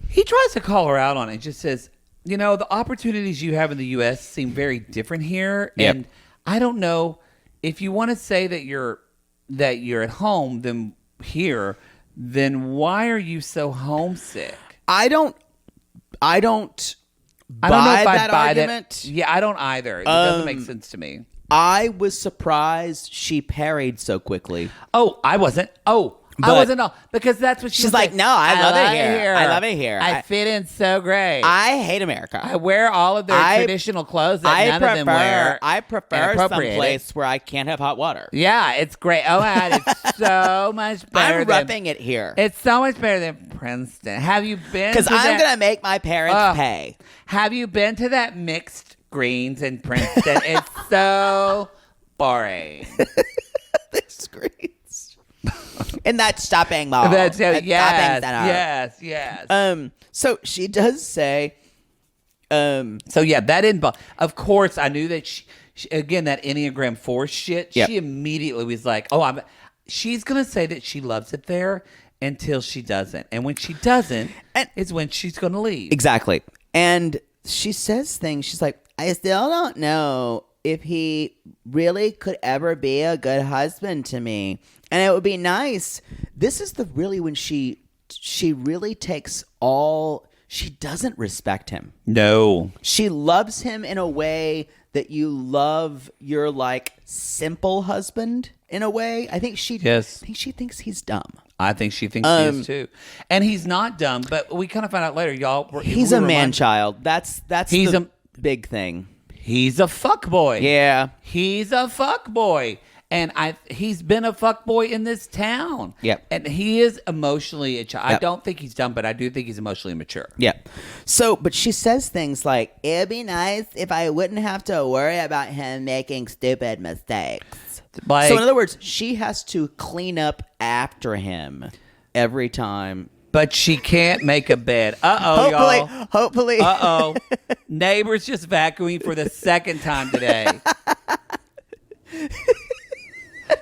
he tries to call her out on it. Just says, the opportunities you have in the U.S. seem very different here. Yep. And I don't know if you want to say that you're at home then here, then why are you so homesick? I don't I don't know if I buy argument. that. Yeah, I don't either. It doesn't make sense to me. I was surprised she parried so quickly. Oh, I wasn't. I wasn't. Because that's what she's like. No, I love it here. I love it here. I fit in so great. I hate America. I wear all of their traditional clothes that none of them wear. I prefer some place where I can't have hot water. Yeah, it's great. Oh my God, it's so much better. I'm roughing it here. It's so much better than Princeton. Have you been? Because I'm going to make my parents pay. Have you been to that mixed greens in Princeton? It's so boring. Mixed greens. In that shopping mall. That's That shopping center. yes. So she does say, So yeah, that involved. Of course, I knew that she again, that Enneagram 4 shit. Yep. She immediately was like, "Oh, she's gonna say that she loves it there until she doesn't, and when she doesn't, is when she's gonna leave." exactly. And she says things. She's like, I still don't know if he really could ever be a good husband to me. And it would be nice. This is when she really takes all, she doesn't respect him. No. She loves him in a way that you love your like simple husband in a way. I think she thinks he's dumb. I think she thinks he is too. And he's not dumb, but we kind of find out later, y'all. He's a man-child. That's the big thing. He's a fuckboy. Yeah. He's a fuckboy. And he's been a fuckboy in this town. Yep. And he is emotionally a child. Yep. I don't think he's dumb, but I do think he's emotionally mature. Yeah. So, but she says things like, it'd be nice if I wouldn't have to worry about him making stupid mistakes. Like, so in other words, she has to clean up after him every time. but she can't make a bed. Uh-oh, y'all. Hopefully. Uh-oh. Neighbors just vacuuming for the second time today.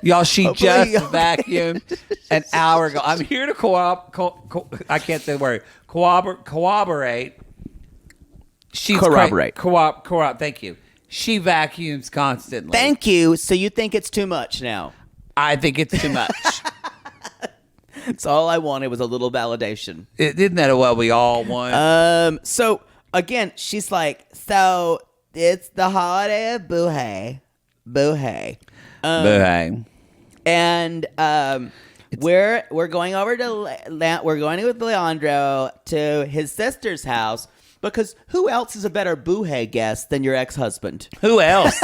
Y'all, she just vacuumed an hour ago. I'm here to I can't say the word. Corroborate. Corroborate. Thank you. She vacuums constantly. Thank you. So you think it's too much now? I think it's too much. That's all I wanted was a little validation. Isn't that what we all want? So again, she's like, so it's the holiday of Boohey. And we're going over to we're going with Leandro to his sister's house because who else is a better Boohey guest than your ex-husband? Who else?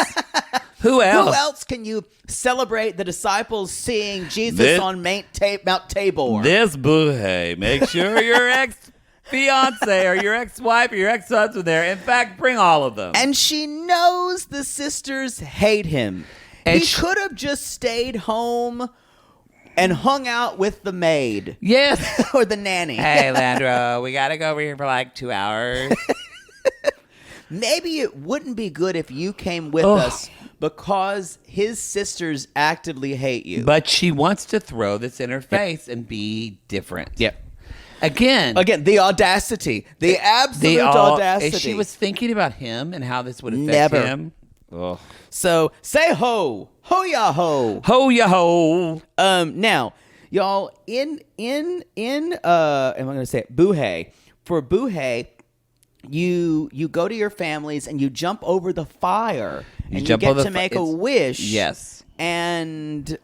Who else? Who else can you celebrate the disciples seeing Jesus on Mount Tabor? This Boohey. Make sure your ex-fiance or your ex-wife or your ex-husband there. In fact, bring all of them. And she knows the sisters hate him. And he could have just stayed home and hung out with the maid. Yes. Or the nanny. Hey, Landro, we got to go over here for like 2 hours. Maybe it wouldn't be good if you came with us because his sisters actively hate you. But she wants to throw this in her face and be different. Yep. Again, the audacity. The absolute audacity. She was thinking about him and how this would affect him. Ugh. So say ho. Ho ya ho. Ho ya ho. Now, y'all, am I gonna say it? Boohey. For Boohey, you go to your families and you jump over the fire and you get to make a wish. Yes. And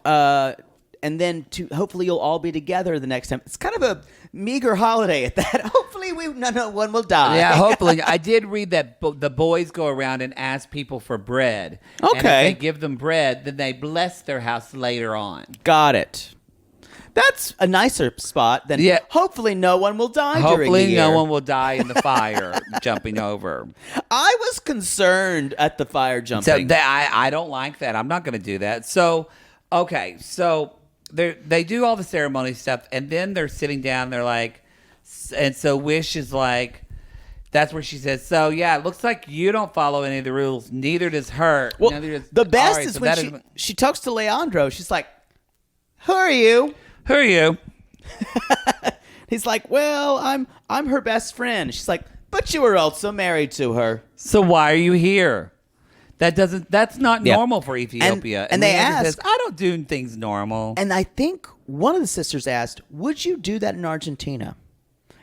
then hopefully you'll all be together the next time. It's kind of a meager holiday at that. Hopefully no one will die. Yeah, hopefully. I did read that the boys go around and ask people for bread. Okay. And if they give them bread, then they bless their house later on. Got it. That's a nicer spot than hopefully no one will die during the year. Hopefully no one will die in the fire jumping over. I was concerned at the fire jumping. So I don't like that. I'm not going to do that. So, okay. So they do all the ceremony stuff, and then they're sitting down. They're like, and so Wish is like, that's where she says, so yeah, it looks like you don't follow any of the rules. Neither does her. Well, the best is when she talks to Leandro. She's like, who are you? Who are you? He's like, well, I'm her best friend. She's like, but you were also married to her. So why are you here? That's not normal for Ethiopia. And they ask, says, I don't do things normal. And I think one of the sisters asked, would you do that in Argentina?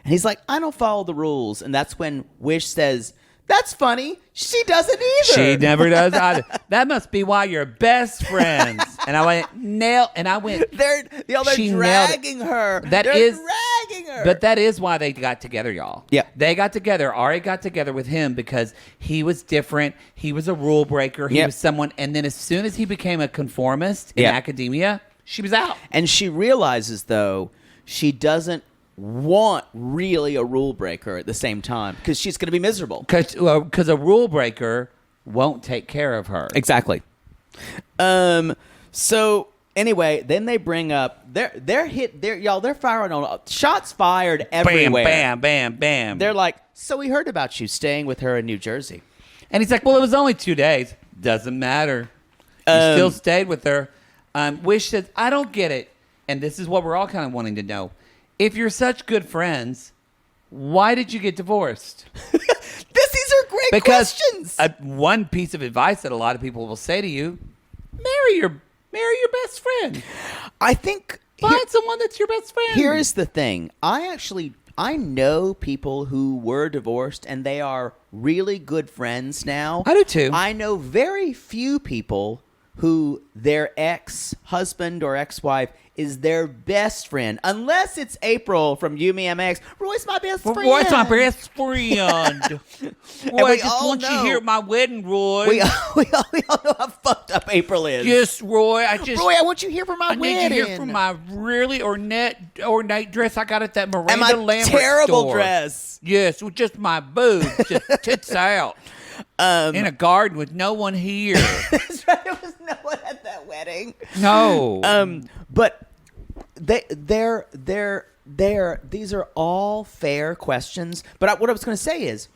And he's like, I don't follow the rules. And that's when Wish says, that's funny. She doesn't either. She never does either. That must be why you're best friends. And I went, They're dragging her. They're dragging her. But that is why they got together, y'all. Yeah. They got together. Ari got together with him because he was different. He was a rule breaker. He was someone. And then as soon as he became a conformist in academia, she was out. And she realizes, though, she doesn't want really a rule breaker at the same time because she's going to be miserable. Because a rule breaker won't take care of her. Exactly. So Anyway, then they bring up they're firing on shots fired everywhere. Bam, bam, bam, bam. They're like, so we heard about you staying with her in New Jersey. And he's like, well, it was only 2 days. Doesn't matter. You still stayed with her. Wish says, I don't get it. And this is what we're all kind of wanting to know. If you're such good friends, why did you get divorced? These are great questions. One piece of advice that a lot of people will say to you, marry your best friend. I think Find someone that's your best friend. Here is the thing. I know people who were divorced and they are really good friends now. I do too. I know very few people who their ex-husband or ex-wife is their best friend. Unless it's April from UMX. Roy's my best friend. Roy's my best friend. Roy, I just want you here at my wedding, Roy. We all know how fucked up April is. Yes, Roy. Roy, I want you here for my wedding. I need you here for my really ornate dress I got at that Miranda and my Lambert terrible store. Dress. Yes, with just my boobs, just tits out. In a garden with no one here. That's right. There was no one at that wedding. No. But these are all fair questions. But what I was going to say is,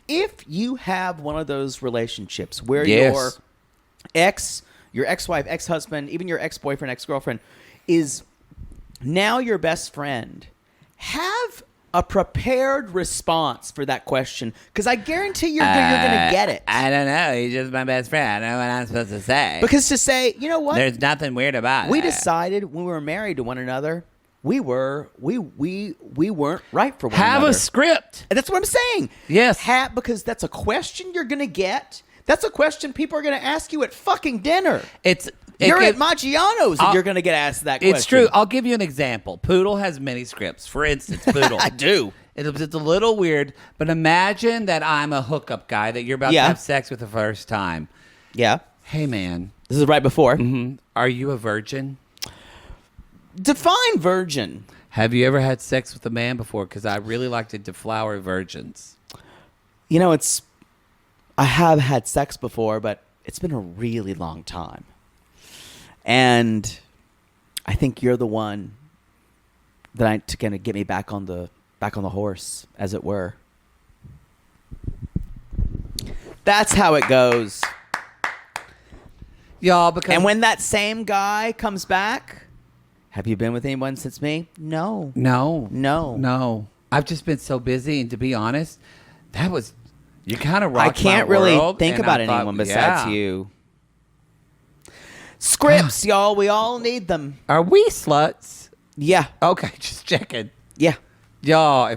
if you have one of those relationships where your ex-wife, ex-husband, even your ex-boyfriend, ex-girlfriend is now your best friend, have a prepared response for that question, because I guarantee you're going to get it. I don't know. He's just my best friend. I don't know what I'm supposed to say. Because to say, you know what? There's nothing weird about it. We decided when we were married to one another, we weren't right for one another. Have a script. And that's what I'm saying. Yes. Because that's a question you're going to get. That's a question people are going to ask you at fucking dinner. You're at Maggiano's and you're going to get asked that question. It's true. I'll give you an example. Poodle has many scripts. For instance, Poodle. I do. It's a little weird, but imagine that I'm a hookup guy that you're about to have sex with the first time. Yeah. Hey, man. This is right before. Mm-hmm. Are you a virgin? Define virgin. Have you ever had sex with a man before? Because I really like to deflower virgins. You know, I have had sex before, but it's been a really long time. And I think you're the one that's going to get me back on the horse, as it were. That's how it goes. Y'all, because and when that same guy comes back, have you been with anyone since me? No. I've just been so busy, and to be honest, you kind of rocked I can't my really world, think and about I thought, anyone besides you. Scripts, y'all. We all need them. Are we sluts? Yeah. Okay, just checking. Yeah. Y'all,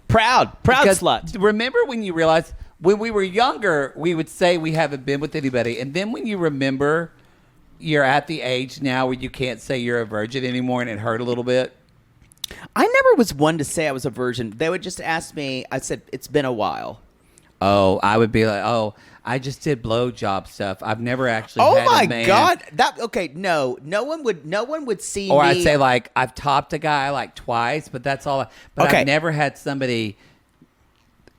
Proud because slut. Remember when you realized when we were younger, we would say we haven't been with anybody. And then when you remember you're at the age now where you can't say you're a virgin anymore and it hurt a little bit. I never was one to say I was a virgin. They would just ask me, I said, it's been a while. Oh, I would be like, I just did blowjob stuff. I've never actually had a man. God. No one would see me. Or I'd say like I've topped a guy like twice, but that's all. But I've never had somebody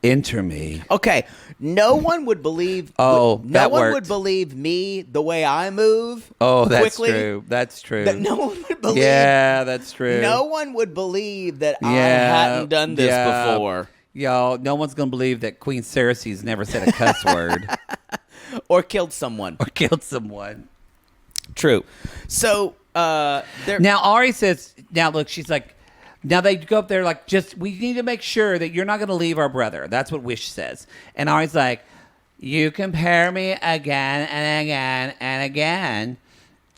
enter me. Okay. No one would believe no one would believe me the way I move. Oh, that's quickly. true. That's true. That no one would believe. Yeah, that's true. No one would believe that I hadn't done this before. Y'all, no one's going to believe that Queen Cersei's never said a cuss word. Or killed someone. True. So, now Ari says, look, she's like, now they go up there like, we need to make sure that you're not going to leave our brother. That's what Wish says. And Ari's like, you compare me again and again and again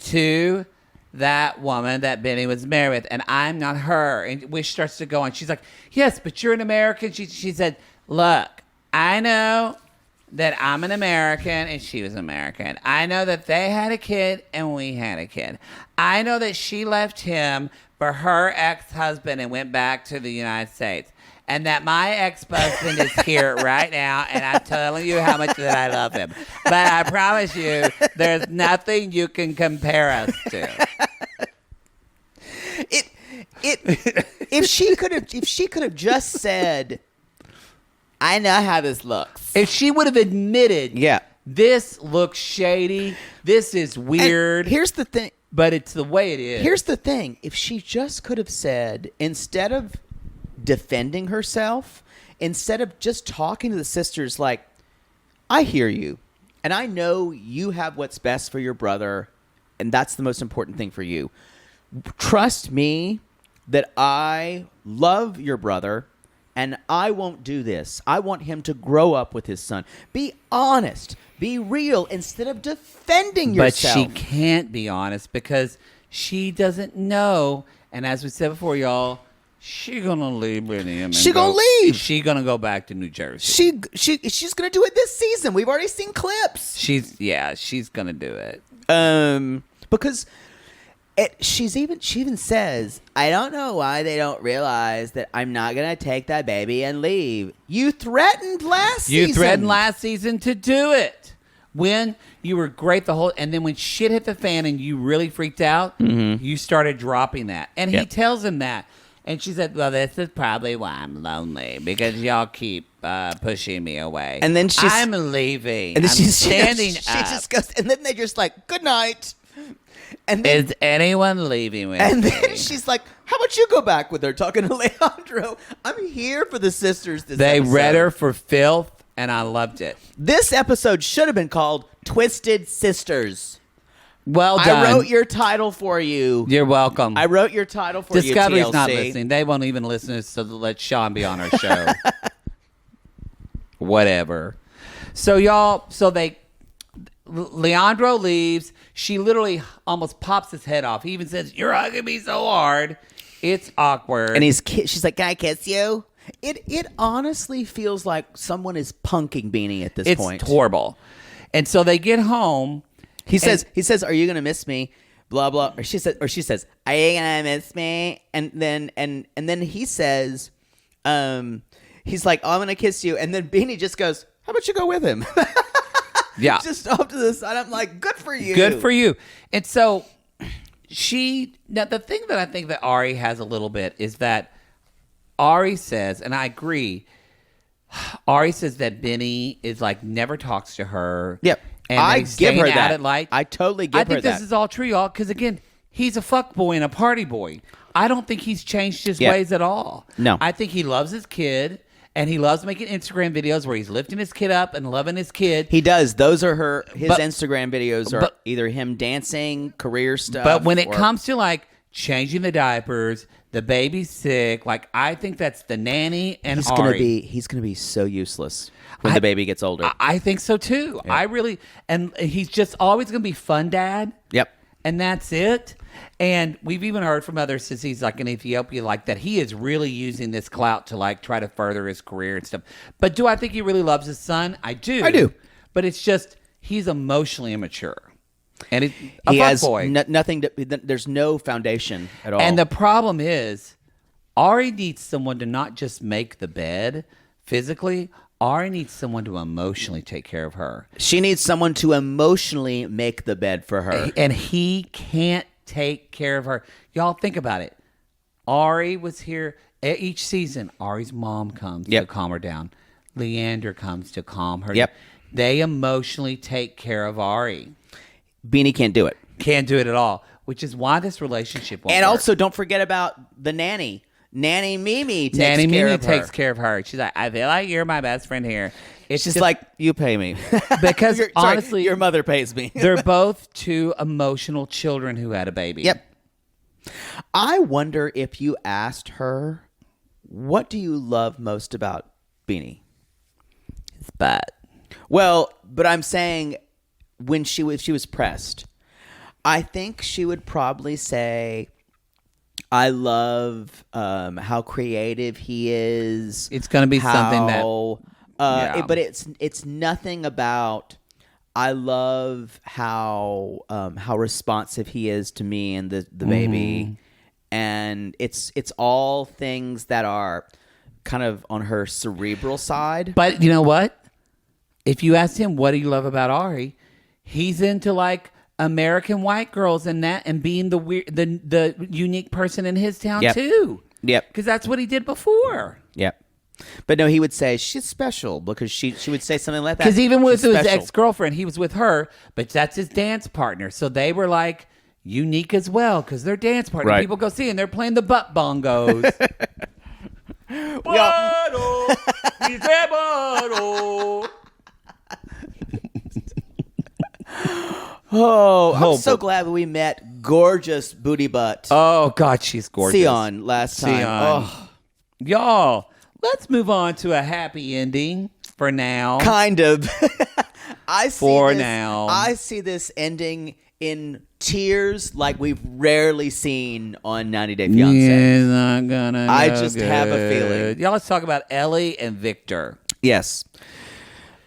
to that woman that Bini was married with, and I'm not her. And Wish starts to go on. She's like, yes, but you're an American. She said, look, I know that I'm an American and she was American. I know that they had a kid and we had a kid. I know that she left him for her ex-husband and went back to the United States. And that my ex-husband is here right now, and I'm telling you how much that I love him. But I promise you, there's nothing you can compare us to. If she could have just said, I know how this looks. If she would have admitted, this looks shady, this is weird. And here's the thing. but it's the way it is. Here's the thing. If she just could have said, instead of defending herself, instead of just talking to the sisters like, I hear you, and I know you have what's best for your brother, and that's the most important thing for you. Trust me that I love your brother, and I won't do this. I want him to grow up with his son. Be honest. Be real instead of defending yourself. But she can't be honest because she doesn't know. And as we said before, y'all, she's going to leave Bini. She going to leave. She's going to go back to New Jersey. She's going to do it this season. We've already seen clips. She's going to do it. Because she even says, I don't know why they don't realize that I'm not going to take that baby and leave. You threatened last season. You threatened last season to do it. When you were great and then when shit hit the fan and you really freaked out, you started dropping that. And he tells him that. And she said, well, this is probably why I'm lonely, because y'all keep pushing me away. And then I'm leaving. And then I'm standing up. She just goes, and then they just like, good night. And then, is anyone leaving with and me? then she's like, how about you go back with her, talking to Leandro? I'm here for the sisters this They episode. read her for filth, and I loved it. This episode should have been called Twisted Sisters. Well done. I wrote your title for you. You're welcome. I wrote your title for Discovery's you, TLC. not listening. They won't even listen, so let Sean be on our show. Whatever. So, y'all, Leandro leaves. She literally almost pops his head off. He even says, you're hugging me so hard. It's awkward. And she's like, can I kiss you? It honestly feels like someone is punking Bini at this point. It's horrible. And so they get home. He says, are you going to miss me? Blah, blah. Or she says, are you going to miss me? And then he says, he's like, oh, I'm going to kiss you. And then Bini just goes, how about you go with him? Yeah. Just off to the side. I'm like, good for you. Good for you. And so now the thing that I think that Ari has a little bit is that Ari says, and I agree, Ari says that Bini is like never talks to her. Yep. And I they give her staying that. At it like, I totally give her that. I think this is all true, y'all, because again, he's a fuck boy and a party boy. I don't think he's changed his ways at all. No. I think he loves his kid. And he loves making Instagram videos where he's lifting his kid up and loving his kid. He does. Those are his Instagram videos are either him dancing, career stuff. But when it comes to like changing the diapers, the baby's sick, like I think that's the nanny and Ari. He's gonna be so useless when the baby gets older. I think so too. Yeah. And he's just always gonna be fun dad. Yep. And that's it. And we've even heard from other sissies like in Ethiopia, like that he is really using this clout to like try to further his career and stuff. But do I think he really loves his son? I do. I do. But it's just he's emotionally immature. And he has boy. Nothing. There's no foundation at all. And the problem is, Ari needs someone to not just make the bed physically. Ari needs someone to emotionally take care of her. She needs someone to emotionally make the bed for her. And he can't take care of her. Y'all think about it. Ari was here each season. Ari's mom comes to calm her down. Leander comes to calm her down. They emotionally take care of Ari. Bini can't do it. Can't do it at all, which is why this relationship won't work. Also, don't forget about the nanny. Nanny Mimi takes care of her. She's like, I feel like you're my best friend here. It's just like, you pay me. Because honestly, your mother pays me. They're both two emotional children who had a baby. Yep. I wonder if you asked her, what do you love most about Bini? His butt. Well, but I'm saying when she was pressed, I think she would probably say, I love how creative he is. It's going to be something that... But it's nothing about. I love how responsive he is to me and the baby, and it's all things that are kind of on her cerebral side. But you know what? If you ask him what do you love about Ari, he's into like American white girls and that, and being the weird, the unique person in his town too. Yep. Because that's what he did before. Yep. But no, he would say she's special because she would say something like that. Because even with his ex-girlfriend, he was with her, but that's his dance partner. So they were like, unique as well because they're dance party. Right. People go see and they're playing the butt bongos. I'm so glad we met gorgeous booty butt Oh, God, she's gorgeous. Sion last time. Sion. Oh, Y'all, let's move on to a happy ending for now. kind of. I see this ending in tears like we've rarely seen on 90 Day Fiancé. It's not gonna I go just have a good. feeling. Y'all, let's talk about Ellie and Victor. Yes.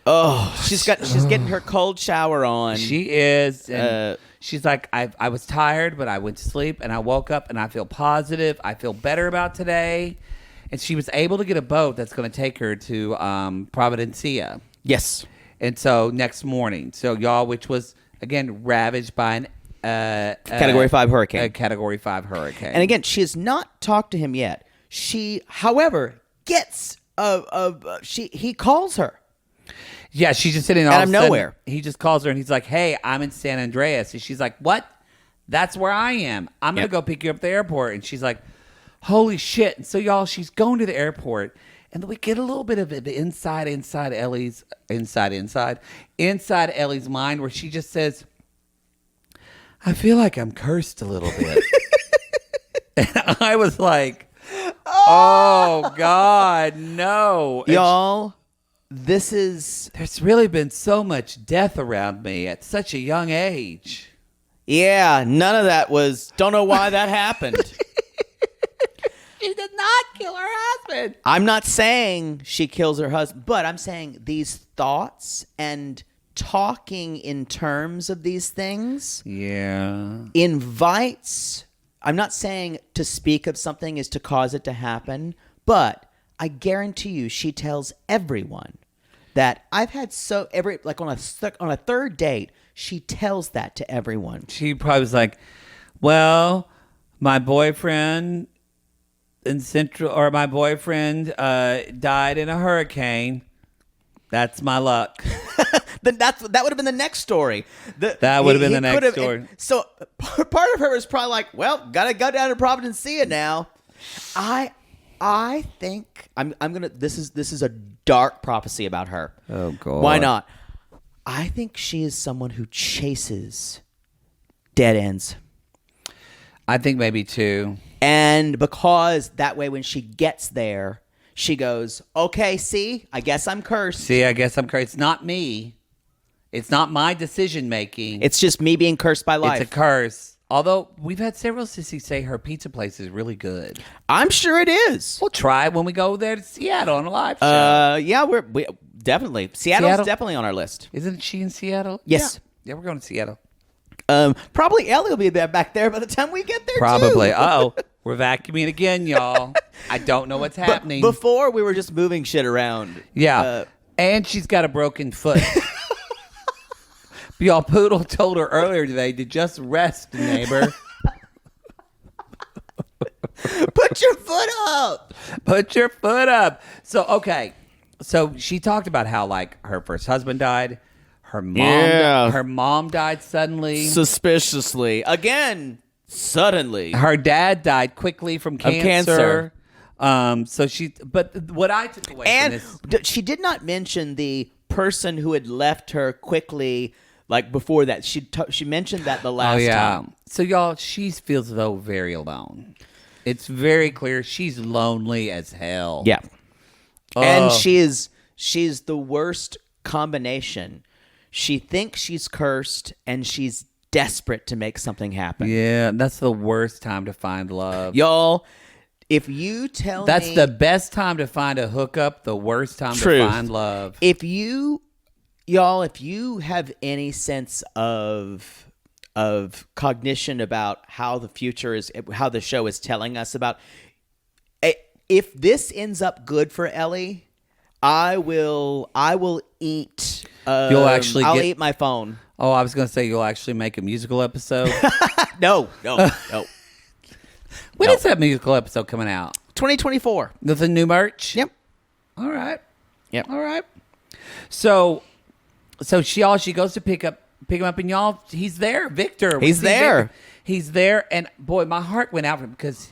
Oh, she's getting her cold shower on. She is. And she's like, I was tired, but I went to sleep and I woke up and I feel positive. I feel better about today. And she was able to get a boat that's going to take her to Providencia. Yes. And so next morning, y'all, which was again ravaged by an Category 5 hurricane. A Category 5 hurricane. And again, she has not talked to him yet. She, however, gets he calls her. Yeah, she's just sitting out of nowhere. He just calls her and he's like, "Hey, I'm in San Andreas." And she's like, "What? That's where I am. I'm going to go pick you up at the airport." And she's like, "Holy shit." And so, y'all, she's going to the airport. And then we get a little bit of the inside Ellie's mind where she just says, "I feel like I'm cursed a little bit." And I was like, oh, God, no. And Y'all, there's really been so much death around me at such a young age. Yeah, none of that don't know why that happened. She did not kill her husband. I'm not saying she kills her husband, but I'm saying these thoughts and talking in terms of these things invites. I'm not saying to speak of something is to cause it to happen, but I guarantee you she tells everyone that I've had on a third date, she tells that to everyone. She probably was like, "Well, my boyfriend died in a hurricane. That's my luck." Then that would have been the next story. That would have been the next story. So part of her was probably like, "Well, gotta go down to Providencia now." I think I'm gonna. This is a dark prophecy about her. Oh God! Why not? I think she is someone who chases dead ends. I think maybe too. And because that way, when she gets there, she goes, "Okay, see, I guess I'm cursed. It's not me. It's not my decision making. It's just me being cursed by life." It's a curse. Although we've had several sissies say her pizza place is really good. I'm sure it is. We'll try it when we go there to Seattle on a live show. Yeah, we definitely. Seattle's definitely on our list. Isn't she in Seattle? Yes. Yeah, we're going to Seattle. Probably Ellie will be back there by the time we get there. Probably. Too. Uh-oh. We're vacuuming again, y'all. I don't know what's happening. Before we were just moving shit around. Yeah. And she's got a broken foot. Y'all, Poodle told her earlier today to just rest, neighbor. Put your foot up. Put your foot up. So, okay. So she talked about how, like, her first husband died. Her mom died suddenly. Suspiciously. Again, suddenly. Her dad died quickly from cancer. But what I took away from this... she did not mention the person who had left her quickly, like before that. She mentioned that the last time. So, y'all, she feels, though, very alone. It's very clear she's lonely as hell. Yeah. And she's the worst combination. She thinks she's cursed, and she's desperate to make something happen. Yeah, that's the worst time to find love. Y'all, if you tell That's me... the best time to find a hookup, the worst time to find love. If you have any sense of cognition about how the future is, how the show is telling us about... If this ends up good for Ellie... I will eat. I'll eat my phone. Oh, I was going to say you'll actually make a musical episode. No. When is that musical episode coming out? 2024. With the new merch? Yep. All right. Yep. All right. So she goes to pick him up, and y'all, he's there. Victor. He's there. He's there, and boy, my heart went out for him because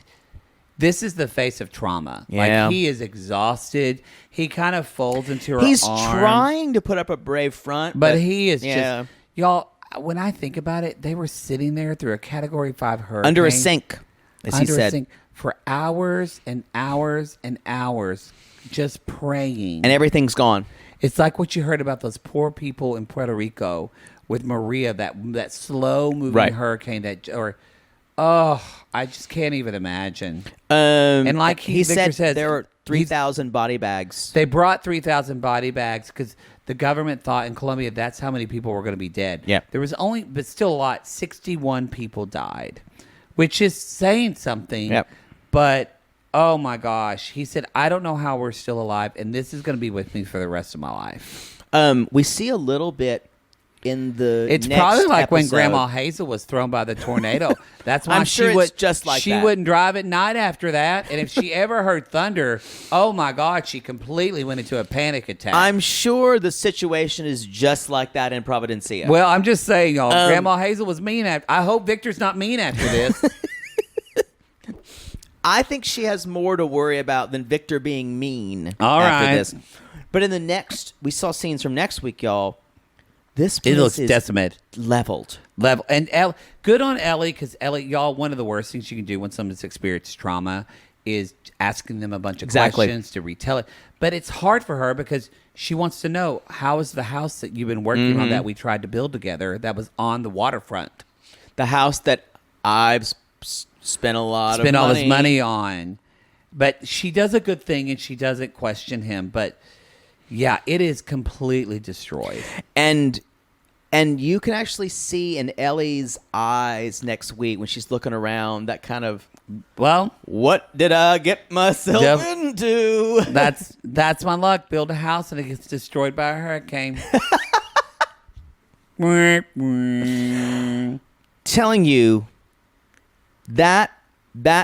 this is the face of trauma. Yeah. Like, he is exhausted. He kind of folds into her He's arms. trying to put up a brave front, But he is yeah. just... Y'all, when I think about it, they were sitting there through a Category 5 hurricane. under a sink, as he Under a said. sink for hours and hours and hours, just praying. And everything's gone. It's like what you heard about those poor people in Puerto Rico with Maria, that slow-moving hurricane I just can't even imagine. And like he Victor said, says, there were 3,000 body bags. They brought 3,000 body bags because the government thought in Colombia that's how many people were going to be dead. Yeah. There was only, but still a lot, 61 people died, which is saying something. Yep. But, oh my gosh. He said, I don't know how we're still alive, and this is going to be with me for the rest of my life. We see a little bit in the It's next probably like when episode. Grandma Hazel was thrown by the tornado. That's why I'm sure it's just like she that. wouldn't drive at night after that. And if she ever heard thunder, oh my God, she completely went into a panic attack. I'm sure the situation is just like that in Providencia. Well, I'm just saying, y'all. Grandma Hazel was mean. I hope Victor's not mean after this. I think she has more to worry about than Victor being mean All after right. this. But in the next, we saw scenes from next week, y'all. This It place looks is decimated. leveled. And good on Ellie, because Ellie, y'all, one of the worst things you can do when someone's experienced trauma is asking them a bunch of questions to retell it. But it's hard for her because she wants to know, how is the house that you've been working on that we tried to build together that was on the waterfront? The house that I've spent a lot of money. All his money on. But she does a good thing and she doesn't question him. But yeah, it is completely destroyed. And you can actually see in Ellie's eyes next week when she's looking around that kind of, well, what did I get myself into? That's my luck. Build a house and it gets destroyed by a hurricane. Telling you that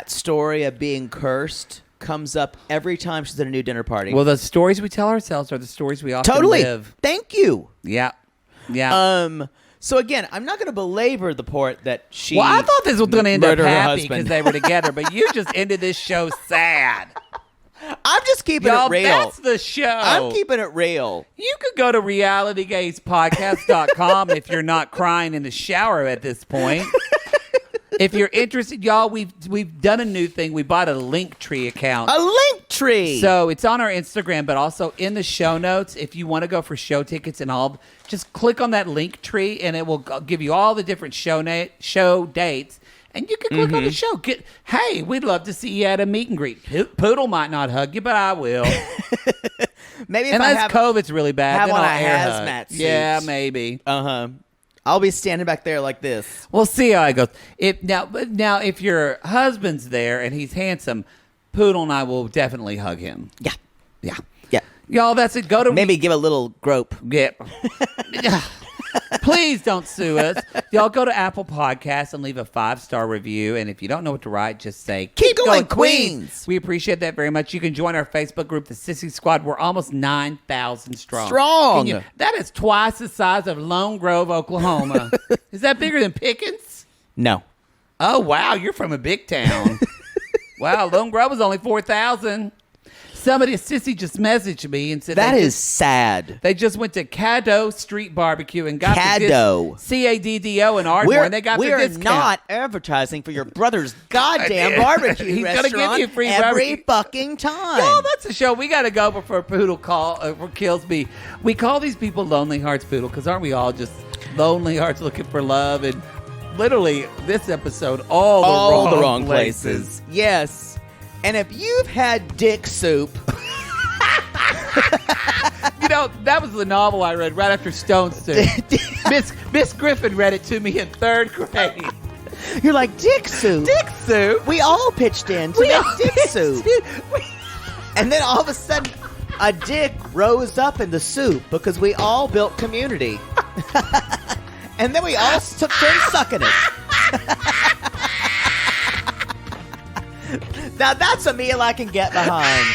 story of being cursed comes up every time she's at a new dinner party. Well, the stories we tell ourselves are the stories we often live. Thank you. Yeah. So again, I'm not going to belabor the part that she. Well, I thought this was going to end up murdered her happy husband. because they were together, but you just ended this show sad. I'm just keeping Y'all, it real. that's the show. I'm keeping it real. You could go to realitygazepodcast.com if you're not crying in the shower at this point. If you're interested, y'all, we've done a new thing. We bought a Linktree account. A link tree. So it's on our Instagram, but also in the show notes. If you want to go for show tickets and all, just click on that Linktree, and it will give you all the different show dates, and you can click on the show. Hey, we'd love to see you at a meet and greet. Poodle might not hug you, but I will. Maybe if Unless I have COVID's really bad, have then on I'll a air hazmat hug. suit. Yeah, maybe. I'll be standing back there like this. We'll see how it goes. Now, if your husband's there and he's handsome, Poodle and I will definitely hug him. Yeah. Yeah. Yeah. Y'all, that's it. Go to Maybe give a little grope. Yeah. Please don't sue us. Y'all go to Apple Podcasts and leave a 5-star review. And if you don't know what to write, just say, keep going, Queens. We appreciate that very much. You can join our Facebook group, the Sissy Squad. We're almost 9,000 strong. That is twice the size of Lone Grove, Oklahoma. Is that bigger than Pickens? No. Oh, wow. You're from a big town. Wow. Lone Grove was only 4,000. Somebody, a sissy, just messaged me and said that is sad. They just went to Caddo Street Barbecue and got Caddo. CADDO in Ardmore, and they got their discount. We are not advertising for your brother's goddamn barbecue He's restaurant gonna give you free every barbecue. fucking time. Y'all, that's a show. We got to go before Poodle kills me. We call these people Lonely Hearts, Poodle, because aren't we all just lonely hearts looking for love? And literally, this episode, all the wrong places. Yes. And if you've had dick soup, you know, that was the novel I read right after Stone Soup. Miss Griffin read it to me in 3rd grade. You're like, dick soup? Dick soup? We all pitched in to make dick soup. And then all of a sudden, a dick rose up in the soup because we all built community. And then we all took turns sucking it. Now that's a meal I can get behind.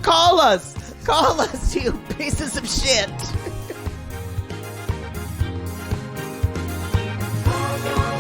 Call us, you pieces of shit. you.